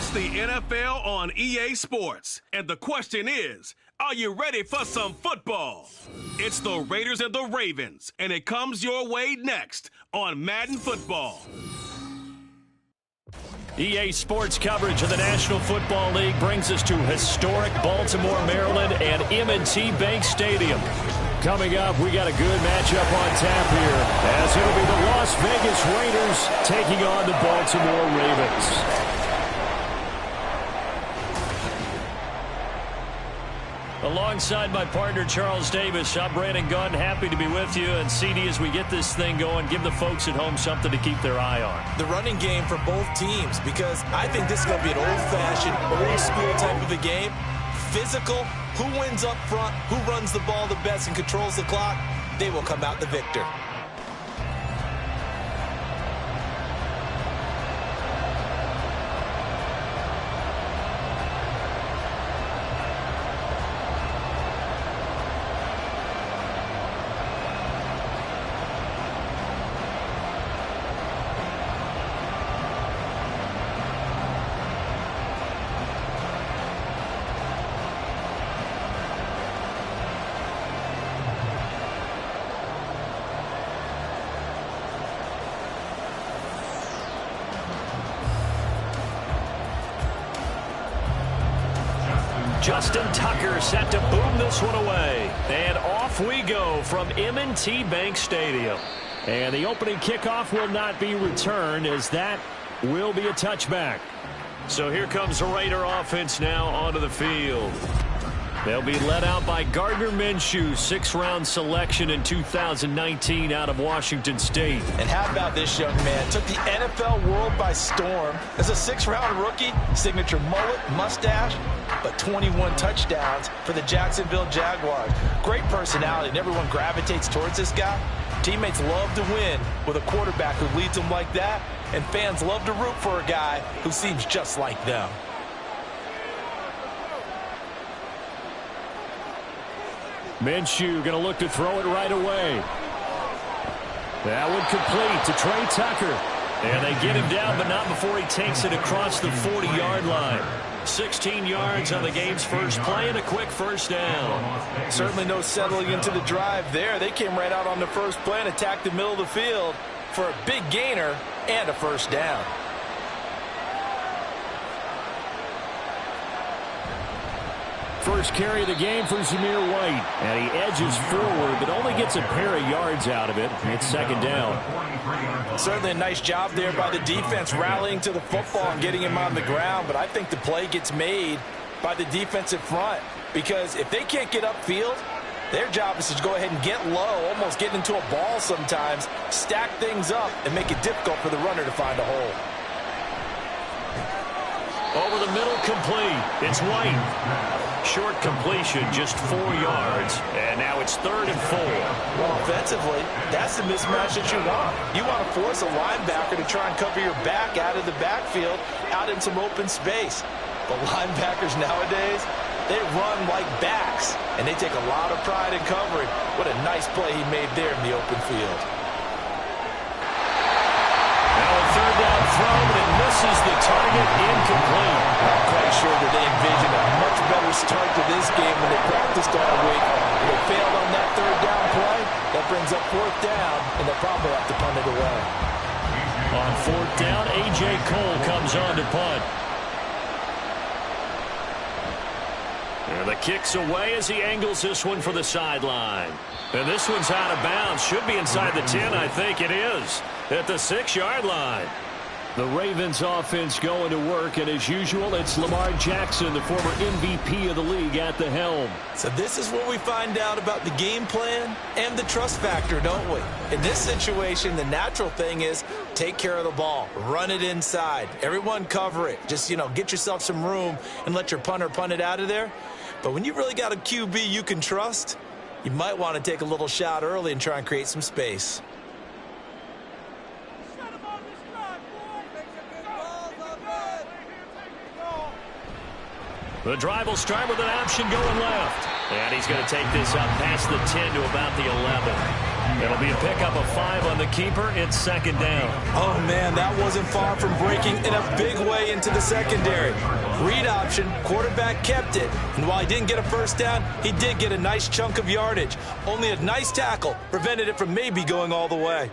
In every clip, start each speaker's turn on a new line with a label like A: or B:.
A: It's the NFL on EA Sports. And the question is, are you ready for some football? It's the Raiders and the Ravens, and it comes your way next on Madden Football.
B: EA Sports coverage of the National Football League brings us to historic Baltimore, Maryland, and M&T Bank Stadium. Coming up, we got a good matchup on tap here, as it'll be the Las Vegas Raiders taking on the Baltimore Ravens. Alongside my partner, Charles Davis, I'm Brandon Gunn. Happy to be with you. And CD, as we get this thing going, give the folks at home something to keep their eye on.
C: The running game for both teams, because I think this is going to be an old-fashioned, old-school type of a game. Physical, who wins up front, who runs the ball the best and controls the clock, they will come out the victor.
B: Justin Tucker set to boom this one away. And off we go from M&T Bank Stadium. And the opening kickoff will not be returned, as that will be a touchback. So here comes the Raider offense now onto the field. They'll be led out by Gardner Minshew, 6th-round selection in 2019 out of Washington State.
C: And how about this young man? Took the NFL world by storm. As a 6th-round rookie, signature mullet, mustache, but 21 touchdowns for the Jacksonville Jaguars. Great personality, and everyone gravitates towards this guy. Teammates love to win with a quarterback who leads them like that, and fans love to root for a guy who seems just like them.
B: Minshew going to look to throw it right away. That one complete to Trey Tucker. And they get him down, but not before he takes it across the 40-yard line. 16 yards on the game's first play and a quick first down.
C: Certainly no settling into the drive there. They came right out on the first play and attacked the middle of the field for a big gainer and a first down.
B: First carry of the game for Zamir White. And he edges forward, but only gets a pair of yards out of it. It's second down.
C: Certainly a nice job there by the defense, rallying to the football and getting him on the ground. But I think the play gets made by the defensive front, because if they can't get upfield, their job is to go ahead and get low, almost get into a ball sometimes, stack things up, and make it difficult for the runner to find a hole.
B: Over the middle, complete. It's White. Short completion, just 4 yards. And now it's 3rd and 4.
C: Well, offensively, that's the mismatch that you want. You want to force a linebacker to try and cover your back out of the backfield, out in some open space. But linebackers nowadays, they run like backs, and they take a lot of pride in covering. What a nice play he made there in the open field.
B: Now a 3rd down throw, and it misses the target, incomplete.
C: I'm quite sure that they envisioned a much better start to this game when they practiced all week. They failed on that 3rd down play. That brings up 4th down, and they'll probably have to punt it away.
B: On 4th down, A.J. Cole comes on to punt. And the kick's away as he angles this one for the sideline. And this one's out of bounds. Should be inside the 10, I think it is. At the 6-yard line. The Ravens offense going to work, and as usual, it's Lamar Jackson, the former MVP of the league, at the helm.
C: So this is what we find out about the game plan and the trust factor, don't we? In this situation, the natural thing is take care of the ball, run it inside, everyone cover it. Just, get yourself some room and let your punter punt it out of there. But when you really got a QB you can trust, you might want to take a little shot early and try and create some space.
B: The drive will start with an option going left. And he's going to take this up past the 10 to about the 11. It'll be a pickup of 5 on the keeper. It's second down.
C: Oh, man, that wasn't far from breaking in a big way into the secondary. Read option, quarterback kept it. And while he didn't get a first down, he did get a nice chunk of yardage. Only a nice tackle prevented it from maybe going all the way.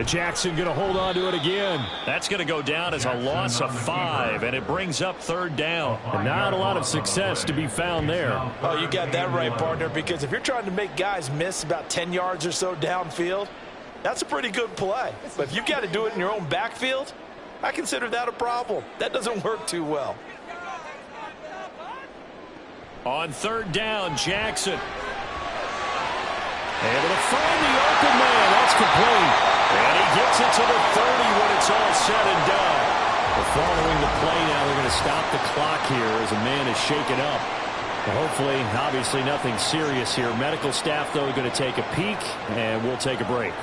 B: Jackson going to hold on to it again. That's going to go down as a loss of 5, and it brings up third down. And not a lot of success to be found there.
C: Oh, you got that right, partner, because if you're trying to make guys miss about 10 yards or so downfield, that's a pretty good play. But if you've got to do it in your own backfield, I consider that a problem. That doesn't work too well.
B: On third down, Jackson. Able to find the open man. That's complete. And he gets it to the 30 when it's all said and done. But following the play now, they're going to stop the clock here as a man is shaken up. Well, hopefully, obviously nothing serious here. Medical staff, though, are going to take a peek, and we'll take a break.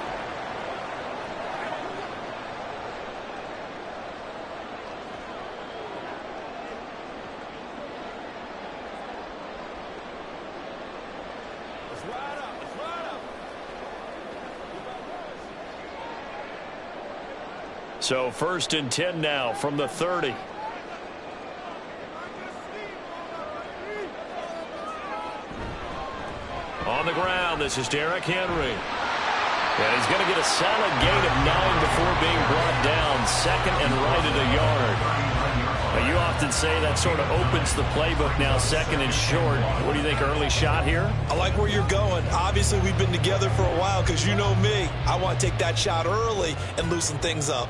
B: So first and 10 now from the 30. On the ground, this is Derrick Henry. And he's going to get a solid gain of 9 before being brought down. Second and right at a yard. Now, you often say that sort of opens the playbook now, second and short. What do you think, early shot here?
C: I like where you're going. Obviously, we've been together for a while because you know me. I want to take that shot early and loosen things up.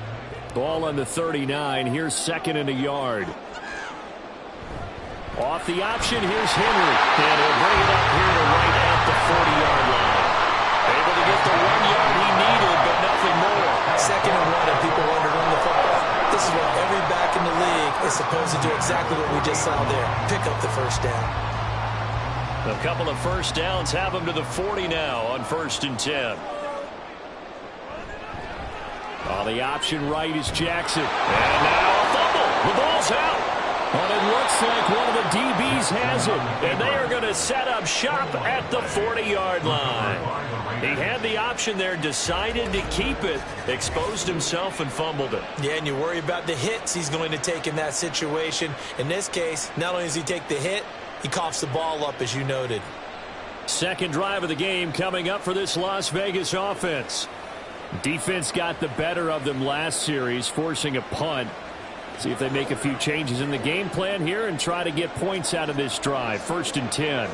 B: Ball on the 39. Here's second and a yard. Off the option, here's Henry. And he'll bring it up here to right at the 40-yard line. Able to get the 1 yard he needed, but nothing more.
C: Second and 1, and people wonder run the football. This is what every back in the league is supposed to do, exactly what we just saw there. Pick up the first down.
B: A couple of first downs have him to the 40 now on first and 10. On the option right is Jackson. And now a fumble. The ball's out. And it looks like one of the DBs has it. And they are going to set up shop at the 40-yard line. He had the option there, decided to keep it, exposed himself and fumbled it.
C: Yeah, and you worry about the hits he's going to take in that situation. In this case, not only does he take the hit, he coughs the ball up, as you noted.
B: Second drive of the game coming up for this Las Vegas offense. Defense got the better of them last series, forcing a punt. See if they make a few changes in the game plan here and try to get points out of this drive. First and 10.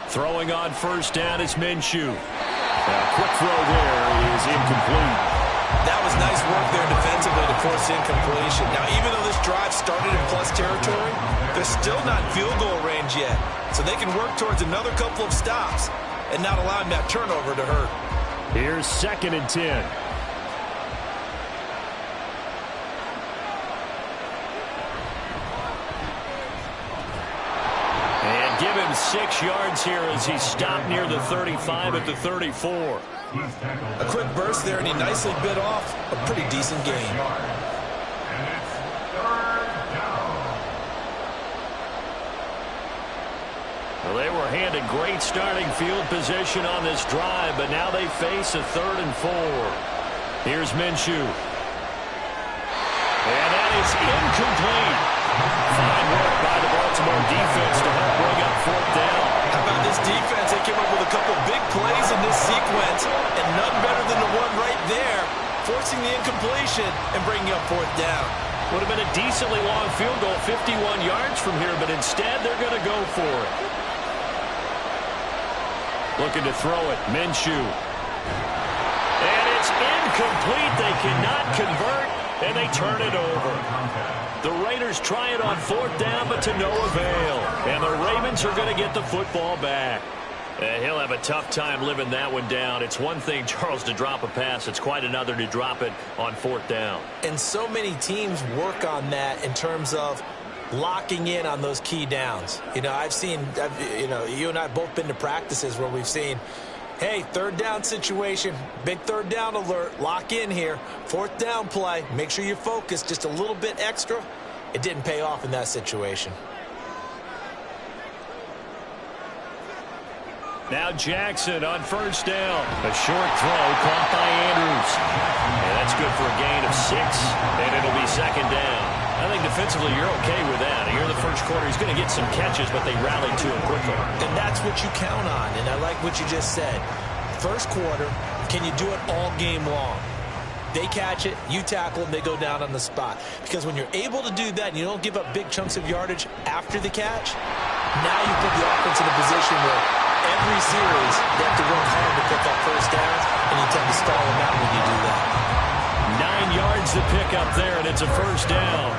B: Throwing on first down is Minshew. Quick throw there is incomplete.
C: That was nice work there defensively to force incompletion. Now, even though this drive started in plus territory, they're still not in field goal range yet. So they can work towards another couple of stops and not allowing that turnover to hurt.
B: Here's second and 10. Give him 6 yards here as he stopped near the 35 at the 34.
C: A quick burst there, and he nicely bit off a pretty decent gain.
B: Well, they were handed great starting field position on this drive, but now they face a 3rd and 4. Here's Minshew. And that is incomplete. Fine work by the Baltimore defense to help bring up 4th down.
C: How about this defense? They came up with a couple big plays in this sequence, and none better than the one right there, forcing the incompletion and bringing up 4th down.
B: Would have been a decently long field goal, 51 yards from here, but instead they're going to go for it. Looking to throw it, Minshew. And it's incomplete. They cannot convert, and they turn it over. The Raiders try it on 4th down, but to no avail. And the Ravens are going to get the football back. He'll have a tough time living that one down. It's one thing, Charles, to drop a pass. It's quite another to drop it on 4th down.
C: And so many teams work on that in terms of locking in on those key downs. You know, you and I have both been to practices where we've seen, hey, 3rd down situation, big 3rd down alert, lock in here. 4th down play, make sure you're focused just a little bit extra. It didn't pay off in that situation.
B: Now Jackson on 1st down. A short throw caught by Andrews. And that's good for a gain of 6, and it'll be 2nd down. I think defensively you're okay with that. Here in the first quarter, he's going to get some catches, but they rallied to him quickly.
C: And that's what you count on, and I like what you just said. First quarter, can you do it all game long? They catch it, you tackle them, they go down on the spot. Because when you're able to do that and you don't give up big chunks of yardage after the catch, now you put the offense in a position where every series they have to work hard to pick up 1st downs, and you tend to stall them out when you do that.
B: 9 yards to pick up there, and it's a 1st down.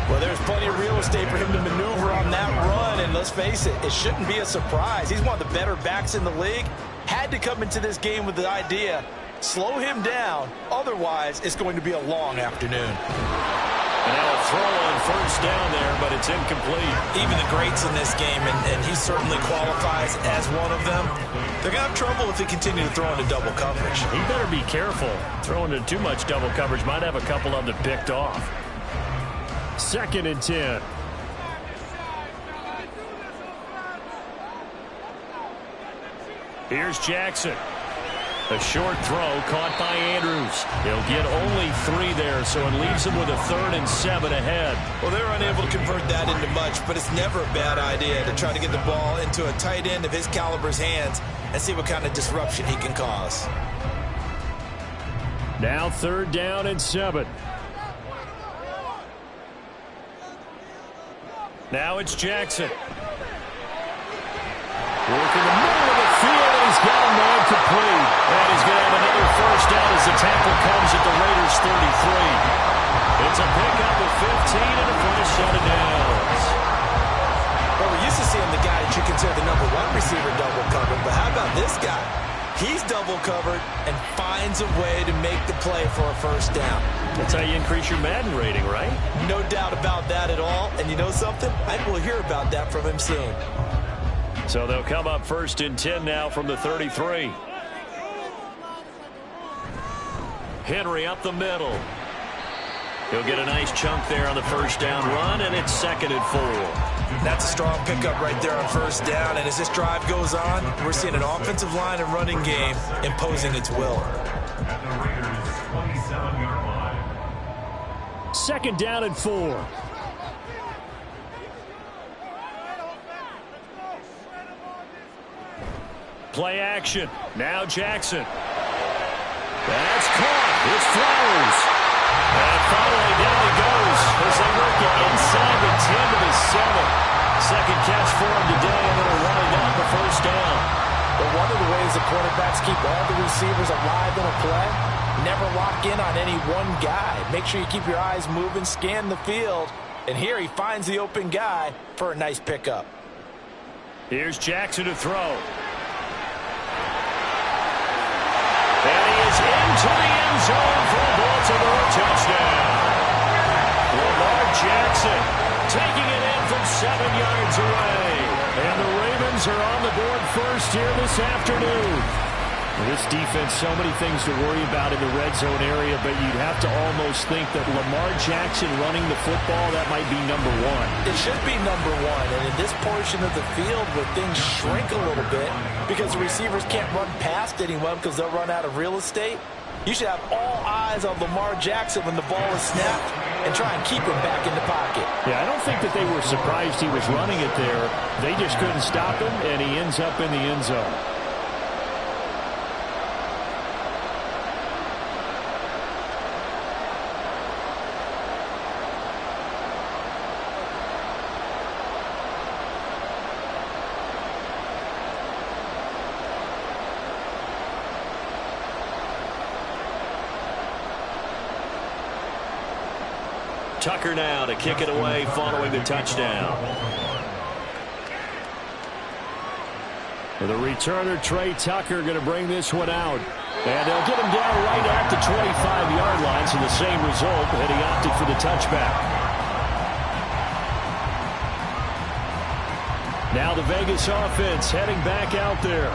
C: Well, there's plenty of real estate for him to maneuver on that run, and let's face it, it shouldn't be a surprise. He's one of the better backs in the league. Had to come into this game with the idea, slow him down, otherwise it's going to be a long afternoon.
B: And now a throw on 1st down there, but it's incomplete.
C: Even the greats in this game, and he certainly qualifies as one of them, they're going to have trouble if they continue to throw into double coverage.
B: He better be careful. Throwing into too much double coverage might have a couple of them picked off. 2nd and 10. Here's Jackson. A short throw caught by Andrews. He'll get only 3 there, so it leaves him with a 3rd and 7 ahead.
C: Well, they're unable to convert that into much, but it's never a bad idea to try to get the ball into a tight end of his caliber's hands and see what kind of disruption he can cause.
B: Now 3rd down and 7. Now it's Jackson. Working the middle of the field, and he's got a man complete. And he's going to have another 1st down as the tackle comes at the Raiders' 33. It's a pickup of 15 and a first set of downs.
C: Well, we're used to seeing the guy that you consider the number 1 receiver double covered, but how about this guy? He's double covered and finds a way to make the play for a 1st down.
B: That's how you increase your Madden rating, right?
C: No doubt about that at all. And you know something? I think we'll hear about that from him soon.
B: So they'll come up 1st and 10 now from the 33. Henry up the middle. He'll get a nice chunk there on the 1st down run, and it's 2nd and 4.
C: That's a strong pickup right there on 1st down, and as this drive goes on, we're seeing an offensive line and running game imposing its will.
B: 2nd down and 4. Play action. Now Jackson. That's caught. It's Flowers. And finally down he goes as they work it inside the 10 to the 7. 2nd catch for him today, and they're running out the 1st down.
C: But one of the ways the quarterbacks keep all the receivers alive in a play, never lock in on any one guy. Make sure you keep your eyes moving, scan the field, and here he finds the open guy for a nice pickup.
B: Here's Jackson to throw. And he is into the end zone for a Baltimore touchdown. Lamar Jackson taking it in from 7 yards away. And the Ravens are on the board first here this afternoon. This defense, so many things to worry about in the red zone area, but you'd have to almost think that Lamar Jackson running the football, that might be number 1.
C: It should be number 1, and in this portion of the field where things shrink a little bit because the receivers can't run past anyone because they'll run out of real estate, you should have all eyes on Lamar Jackson when the ball is snapped and try and keep him back in the pocket.
B: Yeah, I don't think that they were surprised he was running it there. They just couldn't stop him, and he ends up in the end zone. Tucker now to kick it away following the touchdown. The returner, Trey Tucker, going to bring this one out. And they'll get him down right at the 25-yard line, so the same result, and he opted for the touchback. Now the Vegas offense heading back out there.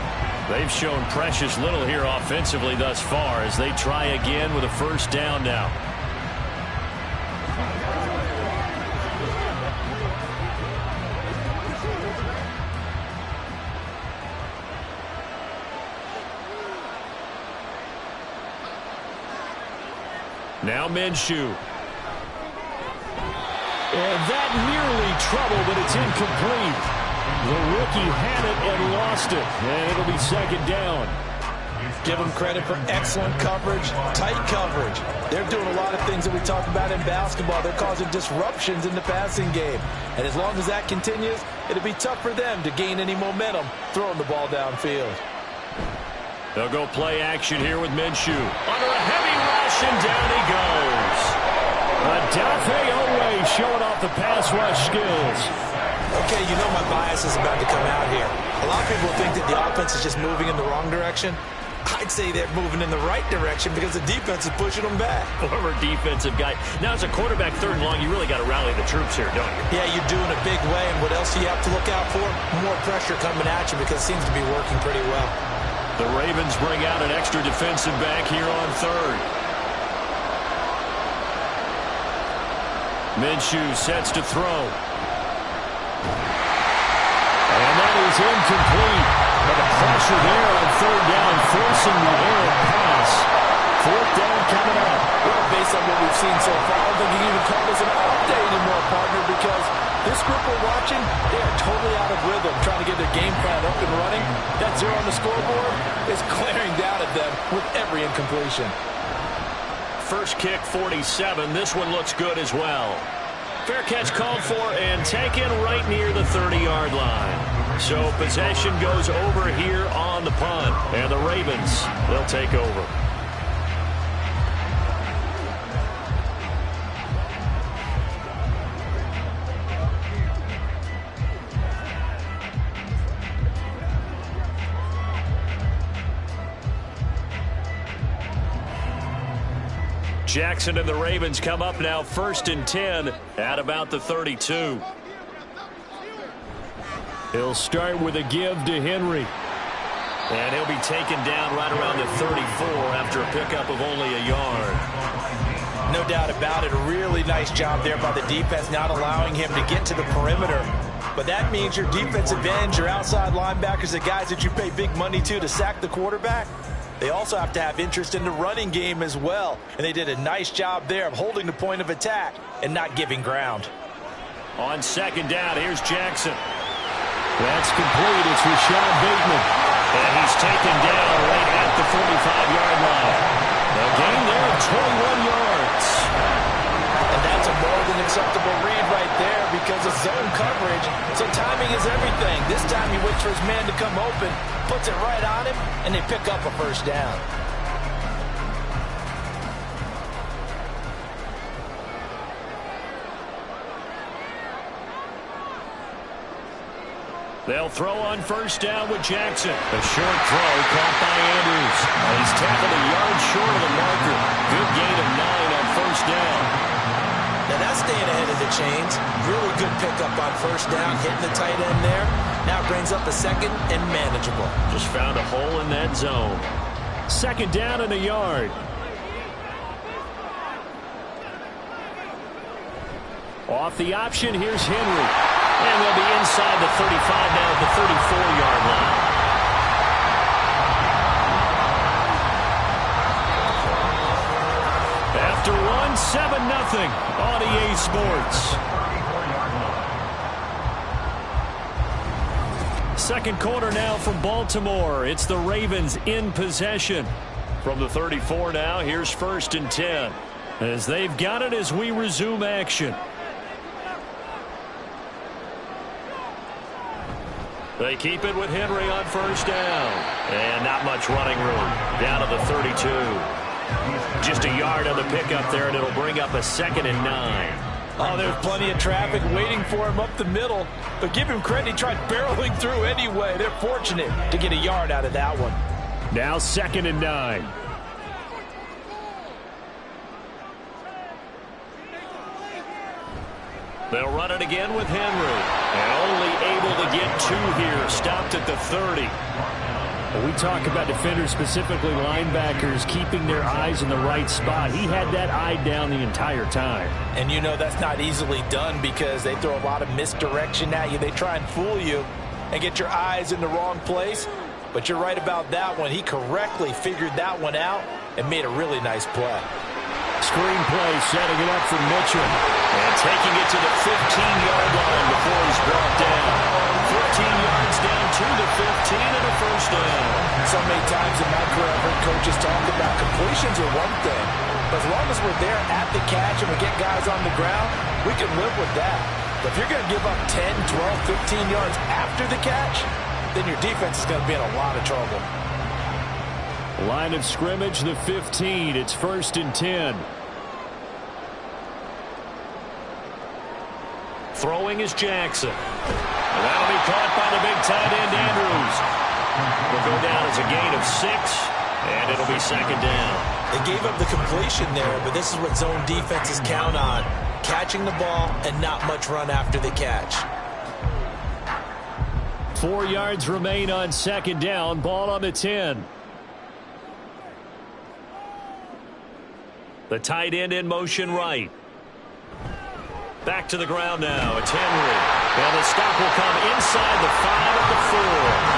B: They've shown precious little here offensively thus far as they try again with a first down now. Now Minshew. And that nearly trouble, but it's incomplete. The rookie had it and lost it. And it'll be second down.
C: Give them credit for excellent coverage, tight coverage. They're doing a lot of things that we talk about in basketball. They're causing disruptions in the passing game. And as long as that continues, it'll be tough for them to gain any momentum throwing the ball downfield.
B: They'll go play action here with Minshew. Under a heavy rush, and down he goes. Adafe Owe showing off the pass rush skills.
C: Okay, you know my bias is about to come out here. A lot of people think that the offense is just moving in the wrong direction. I'd say they're moving in the right direction because the defense is pushing them back.
B: Former defensive guy. Now, as a quarterback, third and long, you really got to rally the troops here, don't you?
C: Yeah, you're doing a big way, and what else do you have to look out for? More pressure coming at you because it seems to be working pretty well.
B: The Ravens bring out an extra defensive back here on third. Minshew sets to throw. And that is incomplete. But the pressure there on third down, forcing the errant pass. Fourth down coming up.
C: Well, based on what we've seen so far, I don't think you can even call this an update anymore, partner, because this group we're watching, they are totally out of rhythm, trying to get their game plan up and running. That zero on the scoreboard is glaring down at them with every incompletion.
B: First kick, 47. This one looks good as well. Fair catch called for and taken right near the 30-yard line. So possession goes over here on the punt. And the Ravens, they'll take over. Jackson and the Ravens come up now first and 10 at about the 32. He'll start with a give to Henry. And he'll be taken down right around the 34 after a pickup of only a yard.
C: No doubt about it. A really nice job there by the defense, not allowing him to get to the perimeter. But that means your defensive ends, your outside linebackers, the guys that you pay big money to sack the quarterback, they also have to have interest in the running game as well. And they did a nice job there of holding the point of attack and not giving ground.
B: On second down, here's Jackson. That's complete. It's Rashad Bateman. And he's taken down right at the 45-yard line. A gain there of 21 yards.
C: And that's a more than acceptable read right there because of zone coverage. So timing is everything. This time he waits for his man to come open, puts it right on him, and they pick up a first down.
B: They'll throw on first down with Jackson. A short throw caught by Andrews. He's tackled a yard short of the marker. Good gain of 9 on first down.
C: Now that's staying ahead of the chains. Really good pickup on first down, hitting the tight end there. Now brings up a second and manageable.
B: Just found a hole in that zone. Second down and a yard. Off the option, here's Henry. And they'll be inside the 35 now at the 34-yard line. After one, 7-0 on EA Sports. Second quarter now from Baltimore. It's the Ravens in possession. From the 34 now, here's first and 10. As they've got it as we resume action. They keep it with Henry on first down. And not much running room. Down to the 32. Just a yard on the pickup there, and it'll bring up a second and 9.
C: Oh, there's plenty of traffic waiting for him up the middle. But give him credit, he tried barreling through anyway. They're fortunate to get a yard out of that one.
B: Now 2nd and 9. They'll run it again with Henry. And only able to get 2 here. Stopped at the 30. When we talk about defenders, specifically linebackers, keeping their eyes in the right spot, he had that eye down the entire time.
C: And you know that's not easily done because they throw a lot of misdirection at you. They try and fool you and get your eyes in the wrong place. But you're right about that one. He correctly figured that one out and made a really nice play.
B: Screen play, setting it up for Mitchell. And taking it to the 15-yard line before he's brought down. 14 yards down to the 15 and a first down.
C: So many times in my career I've heard coaches talk about completions are one thing. But as long as we're there at the catch and we get guys on the ground, we can live with that. But if you're going to give up 10, 12, 15 yards after the catch, then your defense is going to be in a lot of trouble.
B: Line of scrimmage, the 15. It's 1st and 10. Throwing is Jackson. And that'll be caught by the big tight end, Andrews. It'll go down as a gain of 6, and it'll be 2nd down.
C: They gave up the completion there, but this is what zone defenses count on. Catching the ball and not much run after the catch.
B: 4 yards remain on 2nd down. Ball on the 10. The tight end in motion right. Back to the ground now. It's Henry. And the stop will come inside the 5 at the 4.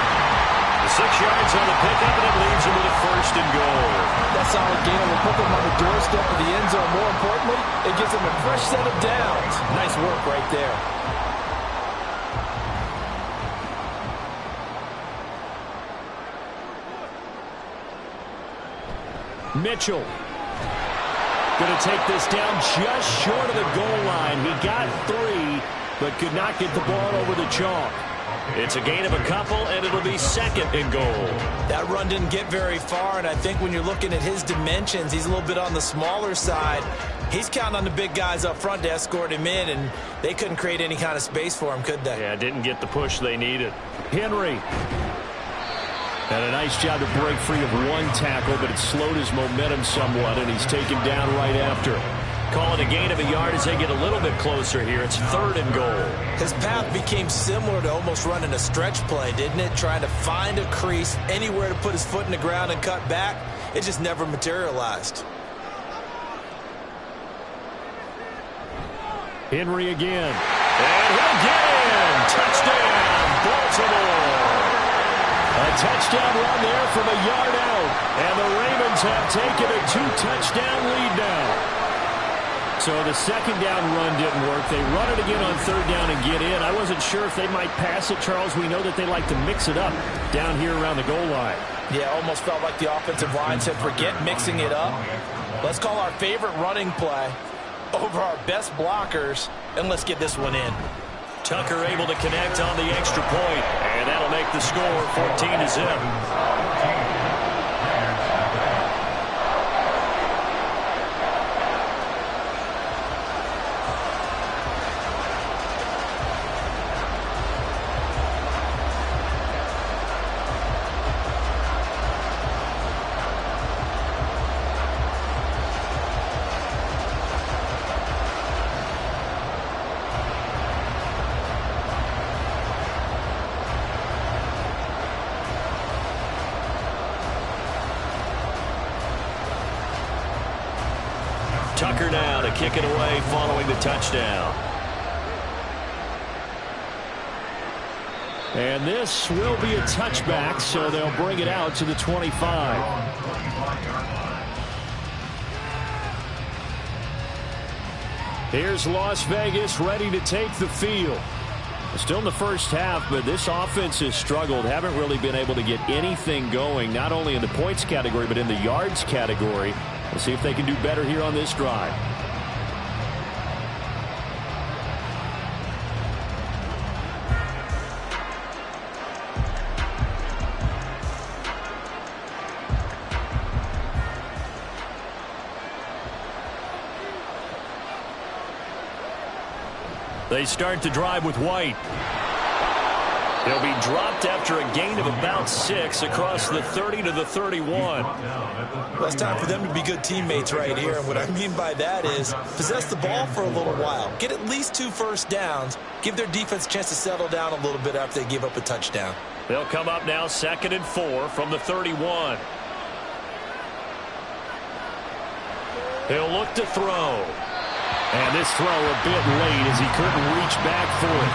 B: The 6 yards on the pickup, and it leads him to the 1st and goal.
C: That solid gain will put them on the doorstep of the end zone. More importantly, it gives them a fresh set of downs. Nice work right there.
B: Mitchell going to take this down just short of the goal line. He got 3, but could not get the ball over the chalk. It's a gain of a couple, and it'll be 2nd and goal. That
C: run didn't get very far, and I think when you're looking at his dimensions, he's a little bit on the smaller side. He's counting on the big guys up front to escort him in, and they couldn't create any kind of space for him, could they?
B: Yeah, didn't get the push they needed. Henry. And a nice job to break free of 1 tackle, but it slowed his momentum somewhat, and he's taken down right after. Call it a gain of a yard as they get a little bit closer here. It's 3rd and goal.
C: His path became similar to almost running a stretch play, didn't it? Trying to find a crease, anywhere to put his foot in the ground and cut back. It just never materialized.
B: Henry again. And he'll get in. Touchdown, Baltimore. A touchdown run there from a yard out. And the Ravens have taken a 2-touchdown lead now. So the 2nd down run didn't work. They run it again on 3rd down and get in. I wasn't sure if they might pass it, Charles. We know that they like to mix it up down here around the goal line.
C: Yeah, almost felt like the offensive line said, forget mixing it up. Let's call our favorite running play over our best blockers, and let's get this one in.
B: Tucker able to connect on the extra point, and that'll make the score 14-0. Tucker now to kick it away following the touchdown. And this will be a touchback, so they'll bring it out to the 25. Here's Las Vegas ready to take the field. Still in the first half, but this offense has struggled. Haven't really been able to get anything going, not only in the points category, but in the yards category. We'll see if they can do better here on this drive. They start the drive with White. He'll be dropped after a gain of about 6 across the 30 to the 31.
C: Well, it's time for them to be good teammates right here. And what I mean by that is possess the ball for a little while. Get at least 2 first downs. Give their defense a chance to settle down a little bit after they give up a touchdown.
B: They'll come up now 2nd and 4 from the 31. He'll look to throw. And this throw a bit late as he couldn't reach back for it.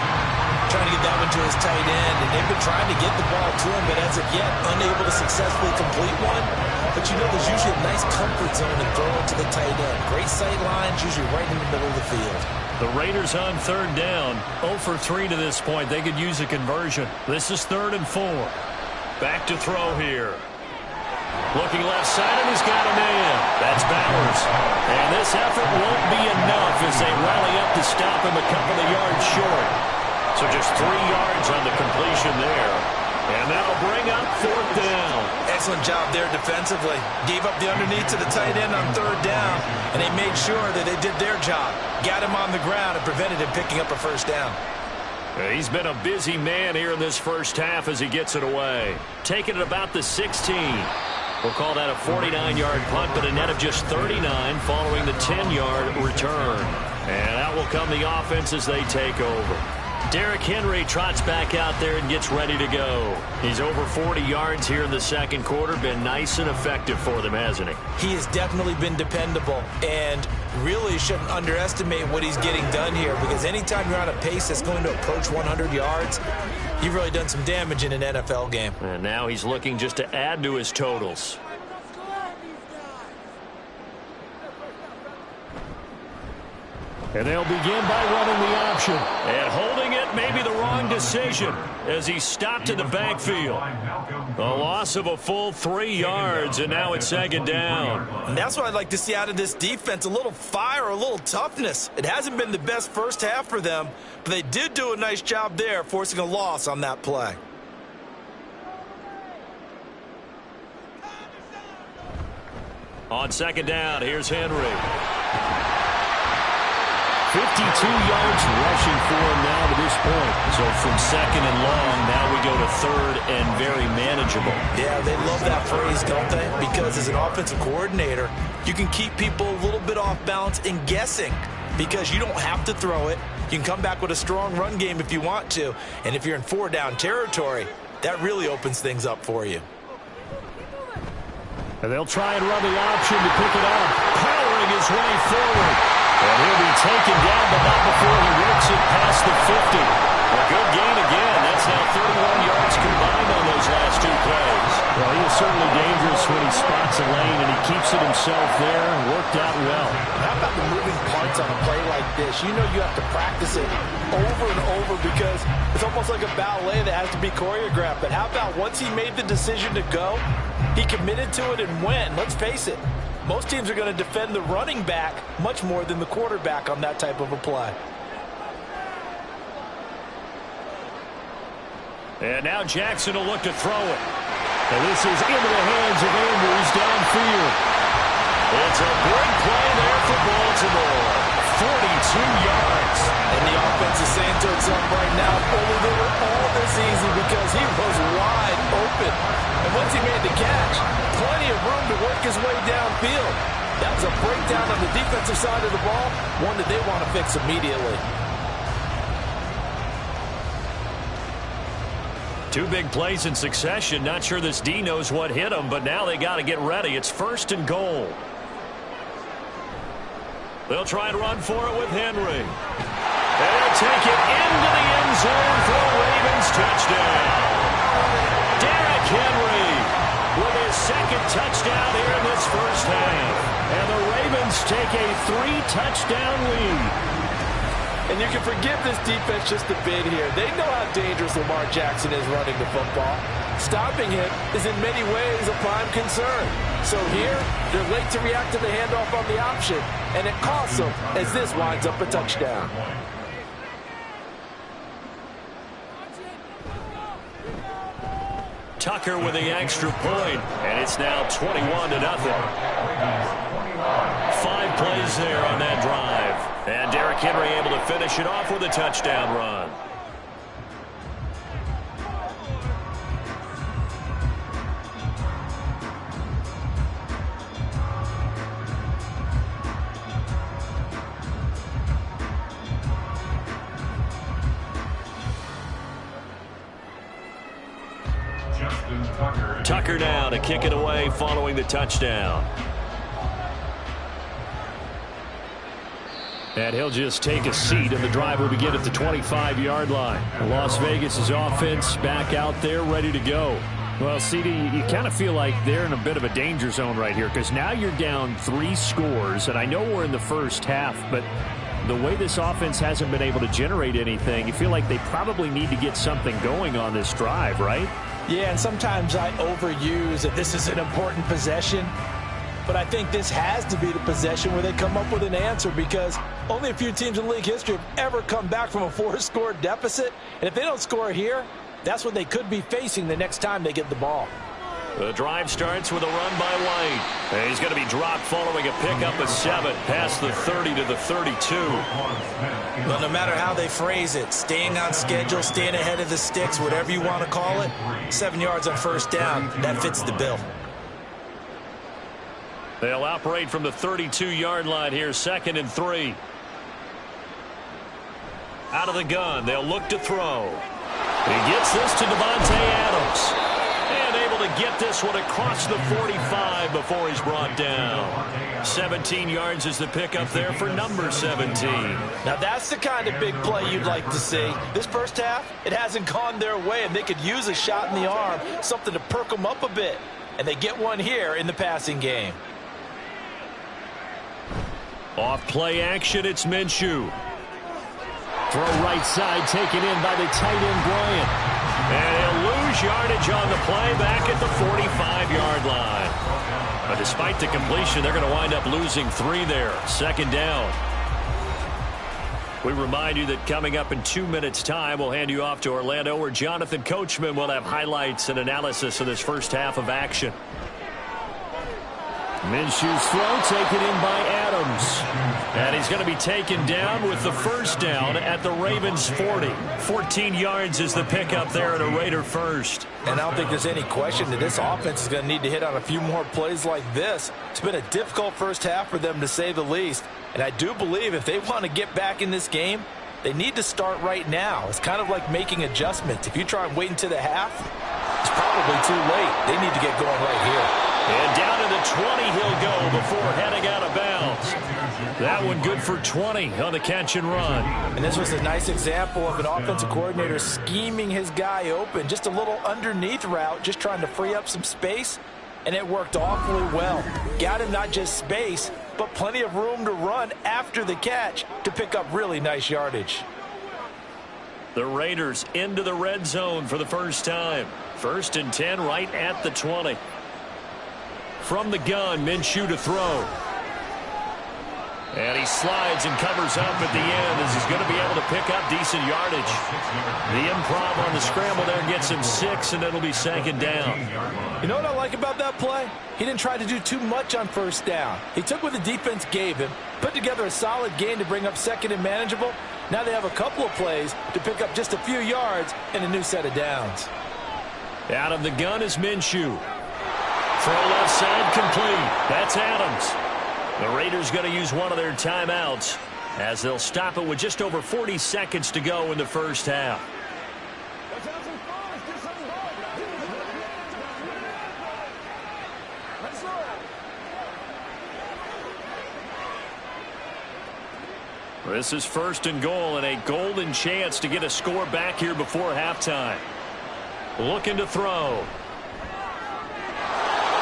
C: Trying to get that one to his tight end, and they've been trying to get the ball to him, but as of yet, unable to successfully complete one. But you know, there's usually a nice comfort zone in throwing to the tight end. Great sight lines, usually right in the middle of the field.
B: The Raiders on 3rd down, 0 for 3 to this point. They could use a conversion. This is 3rd and 4. Back to throw here. Looking left side, and he's got a man. That's Bowers. And this effort won't be enough as they rally up to stop him a couple of yards short. So just 3 yards on the completion there. And that'll bring up 4th down.
C: Excellent job there defensively. Gave up the underneath to the tight end on 3rd down, and they made sure that they did their job. Got him on the ground and prevented him picking up a first down.
B: He's been a busy man here in this first half as he gets it away. Taking it about the 16. We'll call that a 49-yard punt, but a net of just 39 following the 10-yard return. And out will come the offense as they take over. Derrick Henry trots back out there and gets ready to go. He's over 40 yards here in the second quarter. Been nice and effective for them, hasn't he?
C: He has definitely been dependable, and really shouldn't underestimate what he's getting done here, because anytime you're on a pace that's going to approach 100 yards, you've really done some damage in an NFL game.
B: And now he's looking just to add to his totals. And they'll begin by running the option. And holding it may be the wrong decision as he stopped in the backfield. A loss of a full 3 yards, and now it's 2nd down.
C: And that's what I'd like to see out of this defense, a little fire, a little toughness. It hasn't been the best first half for them, but they did do a nice job there, forcing a loss on that play.
B: On 2nd down, here's Henry. 52 yards rushing for him now to this point. So from 2nd and long, now we go to 3rd and very manageable.
C: Yeah, they love that phrase, don't they? Because as an offensive coordinator, you can keep people a little bit off balance and guessing, because you don't have to throw it. You can come back with a strong run game if you want to. And if you're in 4-down territory, that really opens things up for you.
B: And they'll try and run the option to pick it up. Powering his way forward. And he'll be taken down, but not before he works it past the 50. A good gain again. That's now 31 yards combined on those last 2 plays. Well, he is certainly dangerous when he spots a lane, and he keeps it himself there. Worked out well.
C: How about the moving parts on a play like this? You know you have to practice it over and over, because it's almost like a ballet that has to be choreographed. But how about once he made the decision to go, he committed to it and went. Let's face it. Most teams are going to defend the running back much more than the quarterback on that type of a play.
B: And now Jackson will look to throw it. And this is into the hands of Andrews downfield. It's a big play there for Baltimore. 42 yards.
C: And the offense is saying to itself right now, only they were all this easy, because he was wide open. And once he made the catch, plenty of room to work his way downfield. That was a breakdown on the defensive side of the ball, one that they want to fix immediately.
B: 2 big plays in succession. Not sure this D knows what hit him, but now they got to get ready. It's 1st and goal. They'll try and run for it with Henry. And they'll take it into the end zone for a Ravens touchdown. Derrick Henry with his 2nd touchdown here in this first half. And the Ravens take a 3-touchdown lead.
C: And you can forgive this defense just a bit here. They know how dangerous Lamar Jackson is running the football. Stopping him is in many ways a prime concern. So here, they're late to react to the handoff on the option, and it costs them as this winds up a touchdown.
B: Tucker with the extra point, and it's now 21-0. 5 plays there on that drive. And Derrick Henry able to finish it off with a touchdown run. Tucker now to kick it away following the touchdown. And he'll just take a seat, and the drive will begin at the 25-yard line. Las Vegas' offense back out there ready to go. Well, CD, you kind of feel like they're in a bit of a danger zone right here because now you're down 3 scores, and I know we're in the first half, but the way this offense hasn't been able to generate anything, you feel like they probably need to get something going on this drive, right?
C: Yeah, and sometimes I overuse that this is an important possession, but I think this has to be the possession where they come up with an answer because only a few teams in league history have ever come back from a 4-score deficit, and if they don't score here, that's what they could be facing the next time they get the ball.
B: The drive starts with a run by White. And he's going to be dropped following a pickup of 7 past the 30 to the 32.
C: Well, no matter how they phrase it, staying on schedule, staying ahead of the sticks, whatever you want to call it, 7 yards on first down, that fits the bill.
B: They'll operate from the 32-yard line here, 2nd and 3. Out of the gun, they'll look to throw. He gets this to Devontae Adams. And able to get this one across the 45 before he's brought down. 17 yards is the pickup there for number 17.
C: Now that's the kind of big play you'd like to see. This first half, it hasn't gone their way, and they could use a shot in the arm, something to perk them up a bit. And they get one here in the passing game.
B: Off play action, it's Minshew. Throw right side, taken in by the tight end Bryant. And he'll lose yardage on the play back at the 45-yard line. But despite the completion, they're going to wind up losing 3 there. 2nd down. We remind you that coming up in 2 minutes' time, we'll hand you off to Orlando, where Jonathan Coachman will have highlights and analysis of this first half of action. Minshew's throw taken in by Adams. And he's going to be taken down with the first down at the Ravens' 40. 14 yards is the pickup there at a Raider first.
C: And I don't think there's any question that this offense is going to need to hit on a few more plays like this. It's been a difficult first half for them, to say the least. And I do believe if they want to get back in this game, they need to start right now. It's kind of like making adjustments. If you try and wait until the half, it's probably too late. They need to get going right here.
B: And down to the 20 he'll go before heading out of bounds. That one good for 20 on the catch and run.
C: And this was a nice example of an offensive coordinator scheming his guy open. Just a little underneath route, just trying to free up some space. And it worked awfully well. Got him not just space, but plenty of room to run after the catch to pick up really nice yardage.
B: The Raiders into the red zone for the first time. 1st and 10 right at the 20. From the gun, Minshew to throw. And he slides and covers up at the end as he's going to be able to pick up decent yardage. The improv on the scramble there gets him 6, and it'll be 2nd down.
C: You know what I like about that play? He didn't try to do too much on first down. He took what the defense gave him, put together a solid gain to bring up 2nd and manageable. Now they have a couple of plays to pick up just a few yards and a new set of downs.
B: Out of the gun is Minshew. Throw left side complete. That's Adams. The Raiders going to use one of their timeouts as they'll stop it with just over 40 seconds to go in the first half. This is 1st and goal and a golden chance to get a score back here before halftime. Looking to throw.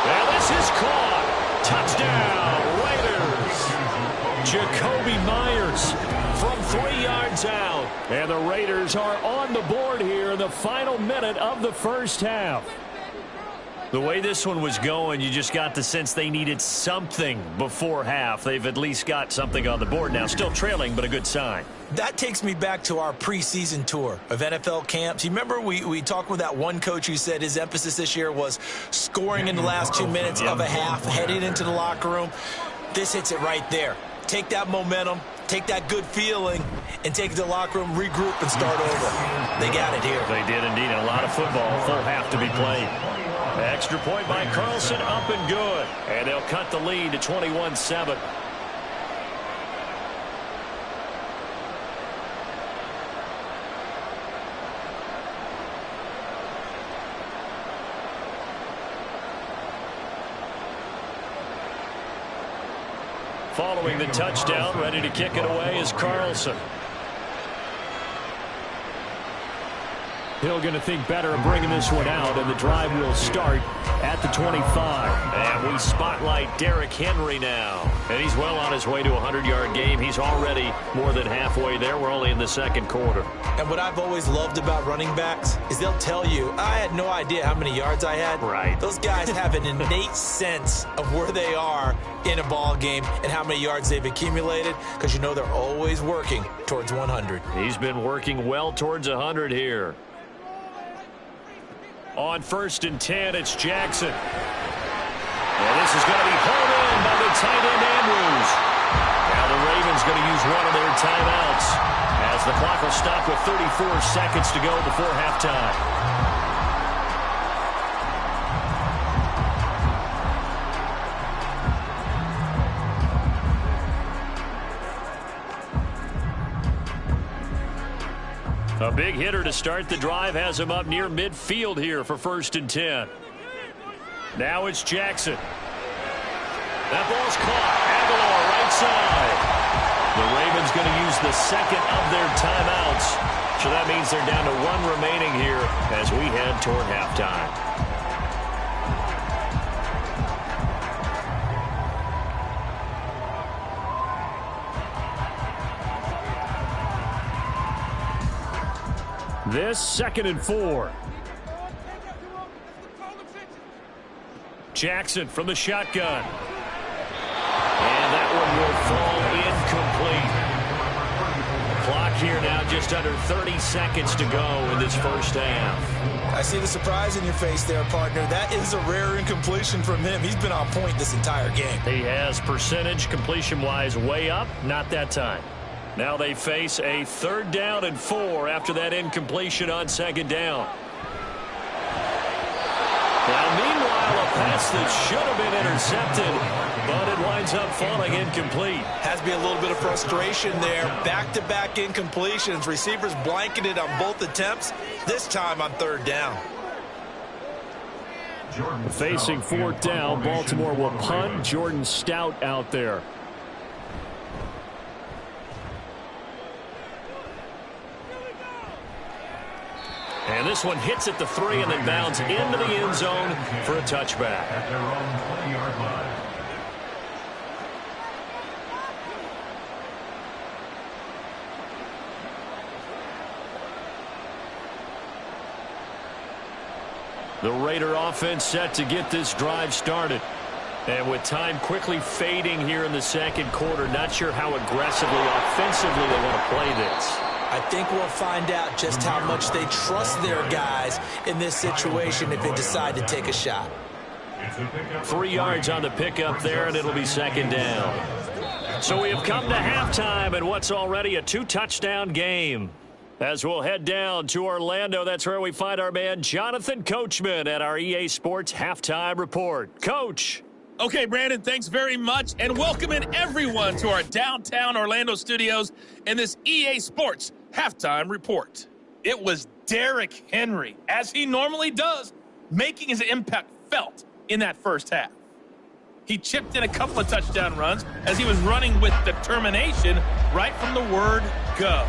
B: And this is caught. Touchdown, Raiders. Jacoby Myers from 3 yards out. And the Raiders are on the board here in the final minute of the first half. The way this one was going, you just got the sense they needed something before half. They've at least got something on the board now. Still trailing, but a good sign.
C: That takes me back to our preseason tour of NFL camps. You remember we talked with that one coach who said his emphasis this year was scoring in the last 2 minutes of a half, heading into the locker room. This hits it right there. take that momentum, take that good feeling, and take it to the locker room, regroup, and start over. They got it here.
B: They did indeed. And a lot of football, full half to be played. Extra point by Carlson, up and good. And they'll cut the lead to 21-7. Following the touchdown, ready to kick it away is Carlson. Hill going to think better of bringing this one out, and the drive will start at the 25. And we spotlight Derrick Henry now. And he's well on his way to a 100-yard game. He's already more than halfway there. We're only in the second quarter.
C: And what I've always loved about running backs is they'll tell you, I had no idea how many yards I had.
B: Right.
C: Those guys have an innate sense of where they are in a ball game and how many yards they've accumulated, because you know they're always working towards 100.
B: He's been working well towards 100 here. On 1st and 10, it's Jackson. And this is going to be hauled in by the tight end Andrews. Now the Ravens going to use one of their timeouts as the clock will stop with 34 seconds to go before halftime. A big hitter to start the drive has him up near midfield here for 1st and 10. Now it's Jackson. That ball's caught. Aguilar right side. The Ravens going to use the second of their timeouts. So that means they're down to one remaining here as we head toward halftime. This 2nd and 4. Jackson from the shotgun. And that one will fall incomplete. Clock here now just under 30 seconds to go in this first half.
C: I see the surprise in your face there, partner. That is a rare incompletion from him. He's been on point this entire game.
B: He has percentage completion-wise way up, not that time. Now they face a 3rd down and 4 after that incompletion on 2nd down. Now, meanwhile, a pass that should have been intercepted, but it winds up falling incomplete.
C: Has to be a little bit of frustration there. Back-to-back incompletions. Receivers blanketed on both attempts, this time on 3rd down.
B: Facing 4th down, Baltimore will punt. Jordan Stout out there. And this one hits at the 3 and then bounds into the end zone for a touchback.
D: At their own 20-yard line.
B: The Raider offense set to get this drive started. And with time quickly fading here in the second quarter, not sure how aggressively, offensively they want to play this.
C: I think we'll find out just how much they trust their guys in this situation if they decide to take a shot.
B: 3 yards on the pickup there, and it'll be 2nd down. So we have come to halftime in what's already a 2-touchdown game. As we'll head down to Orlando, that's where we find our man Jonathan Coachman at our EA Sports Halftime Report. Coach.
E: Okay, Brandon, thanks very much, and welcoming everyone to our downtown Orlando studios in this EA Sports Halftime Report. It was Derrick Henry, as he normally does, making his impact felt in that first half. He chipped in a couple of touchdown runs as he was running with determination right from the word go.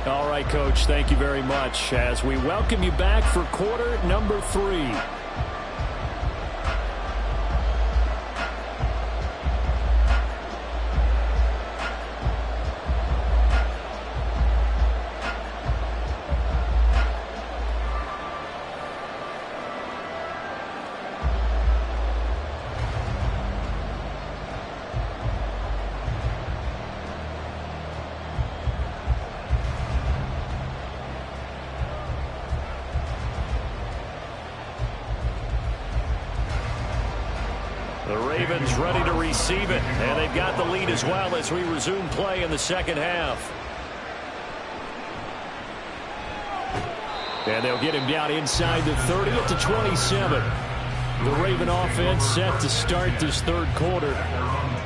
B: All right, Coach, thank you very much as we welcome you back for quarter number 3. Ravens ready to receive it. And they've got the lead as well as we resume play in the second half. And they'll get him down inside the 30 at the 27. The Raven offense set to start this third quarter.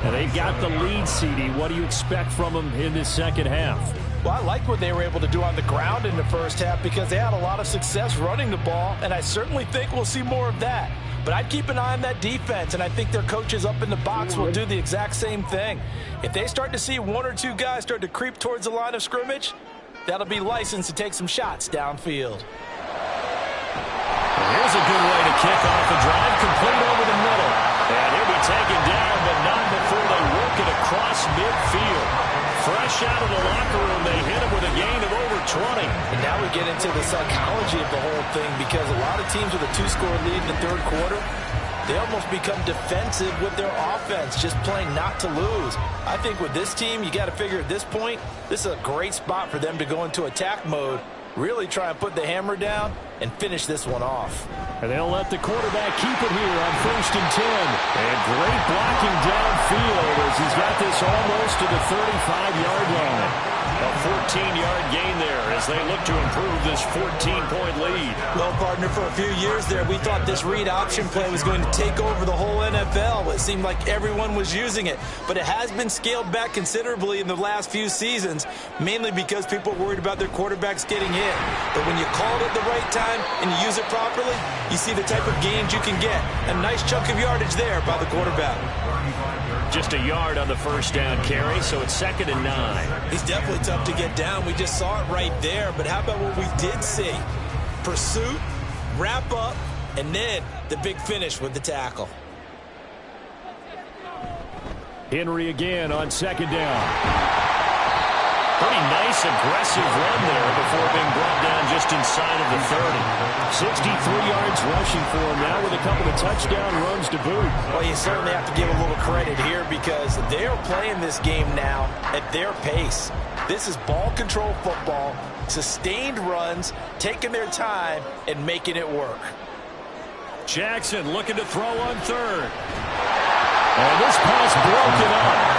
B: And they've got the lead, CD. What do you expect from them in this second half?
C: Well, I like what they were able to do on the ground in the first half because they had a lot of success running the ball, and I certainly think we'll see more of that. But I'd keep an eye on that defense, and I think their coaches up in the box will do the exact same thing. If they start to see one or two guys start to creep towards the line of scrimmage, that'll be licensed to take some shots downfield.
B: Here's a good way to kick off a drive, complete over the middle. And he'll be taken down, but not before they work it across midfield. Fresh out of the locker room, they hit him with a gain of over 20.
C: And now we get into the psychology of the whole thing because a lot of teams with a two-score lead in the third quarter, they almost become defensive with their offense, just playing not to lose. I think with this team, you got to figure at this point, this is a great spot for them to go into attack mode, really try and put the hammer down and finish this one off.
B: And they'll let the quarterback keep it here on 1st and 10. And great blocking downfield as he's got this almost to the 35-yard line. A 14-yard gain there as they look to improve this 14-point lead.
C: Well, partner, for a few years there, we thought this read option play was going to take over the whole NFL. It seemed like everyone was using it. But it has been scaled back considerably in the last few seasons, mainly because people are worried about their quarterbacks getting hit. But when you call it at the right time and you use it properly, you see the type of gains you can get. A nice chunk of yardage there by the quarterback.
B: Just a yard on the first down carry, so it's 2nd and 9.
C: He's definitely tough to get down. We just saw it right there. But how about what we did see? Pursuit, wrap up, and then the big finish with the tackle.
B: Henry again on 2nd down. Pretty nice, aggressive run there before being brought down just inside of the 30. 63 yards rushing for him now with a couple of touchdown runs to boot.
C: Well, you certainly have to give a little credit here because they're playing this game now at their pace. This is ball control football, sustained runs, taking their time and making it work.
B: Jackson looking to throw on 3rd. And this pass broken up.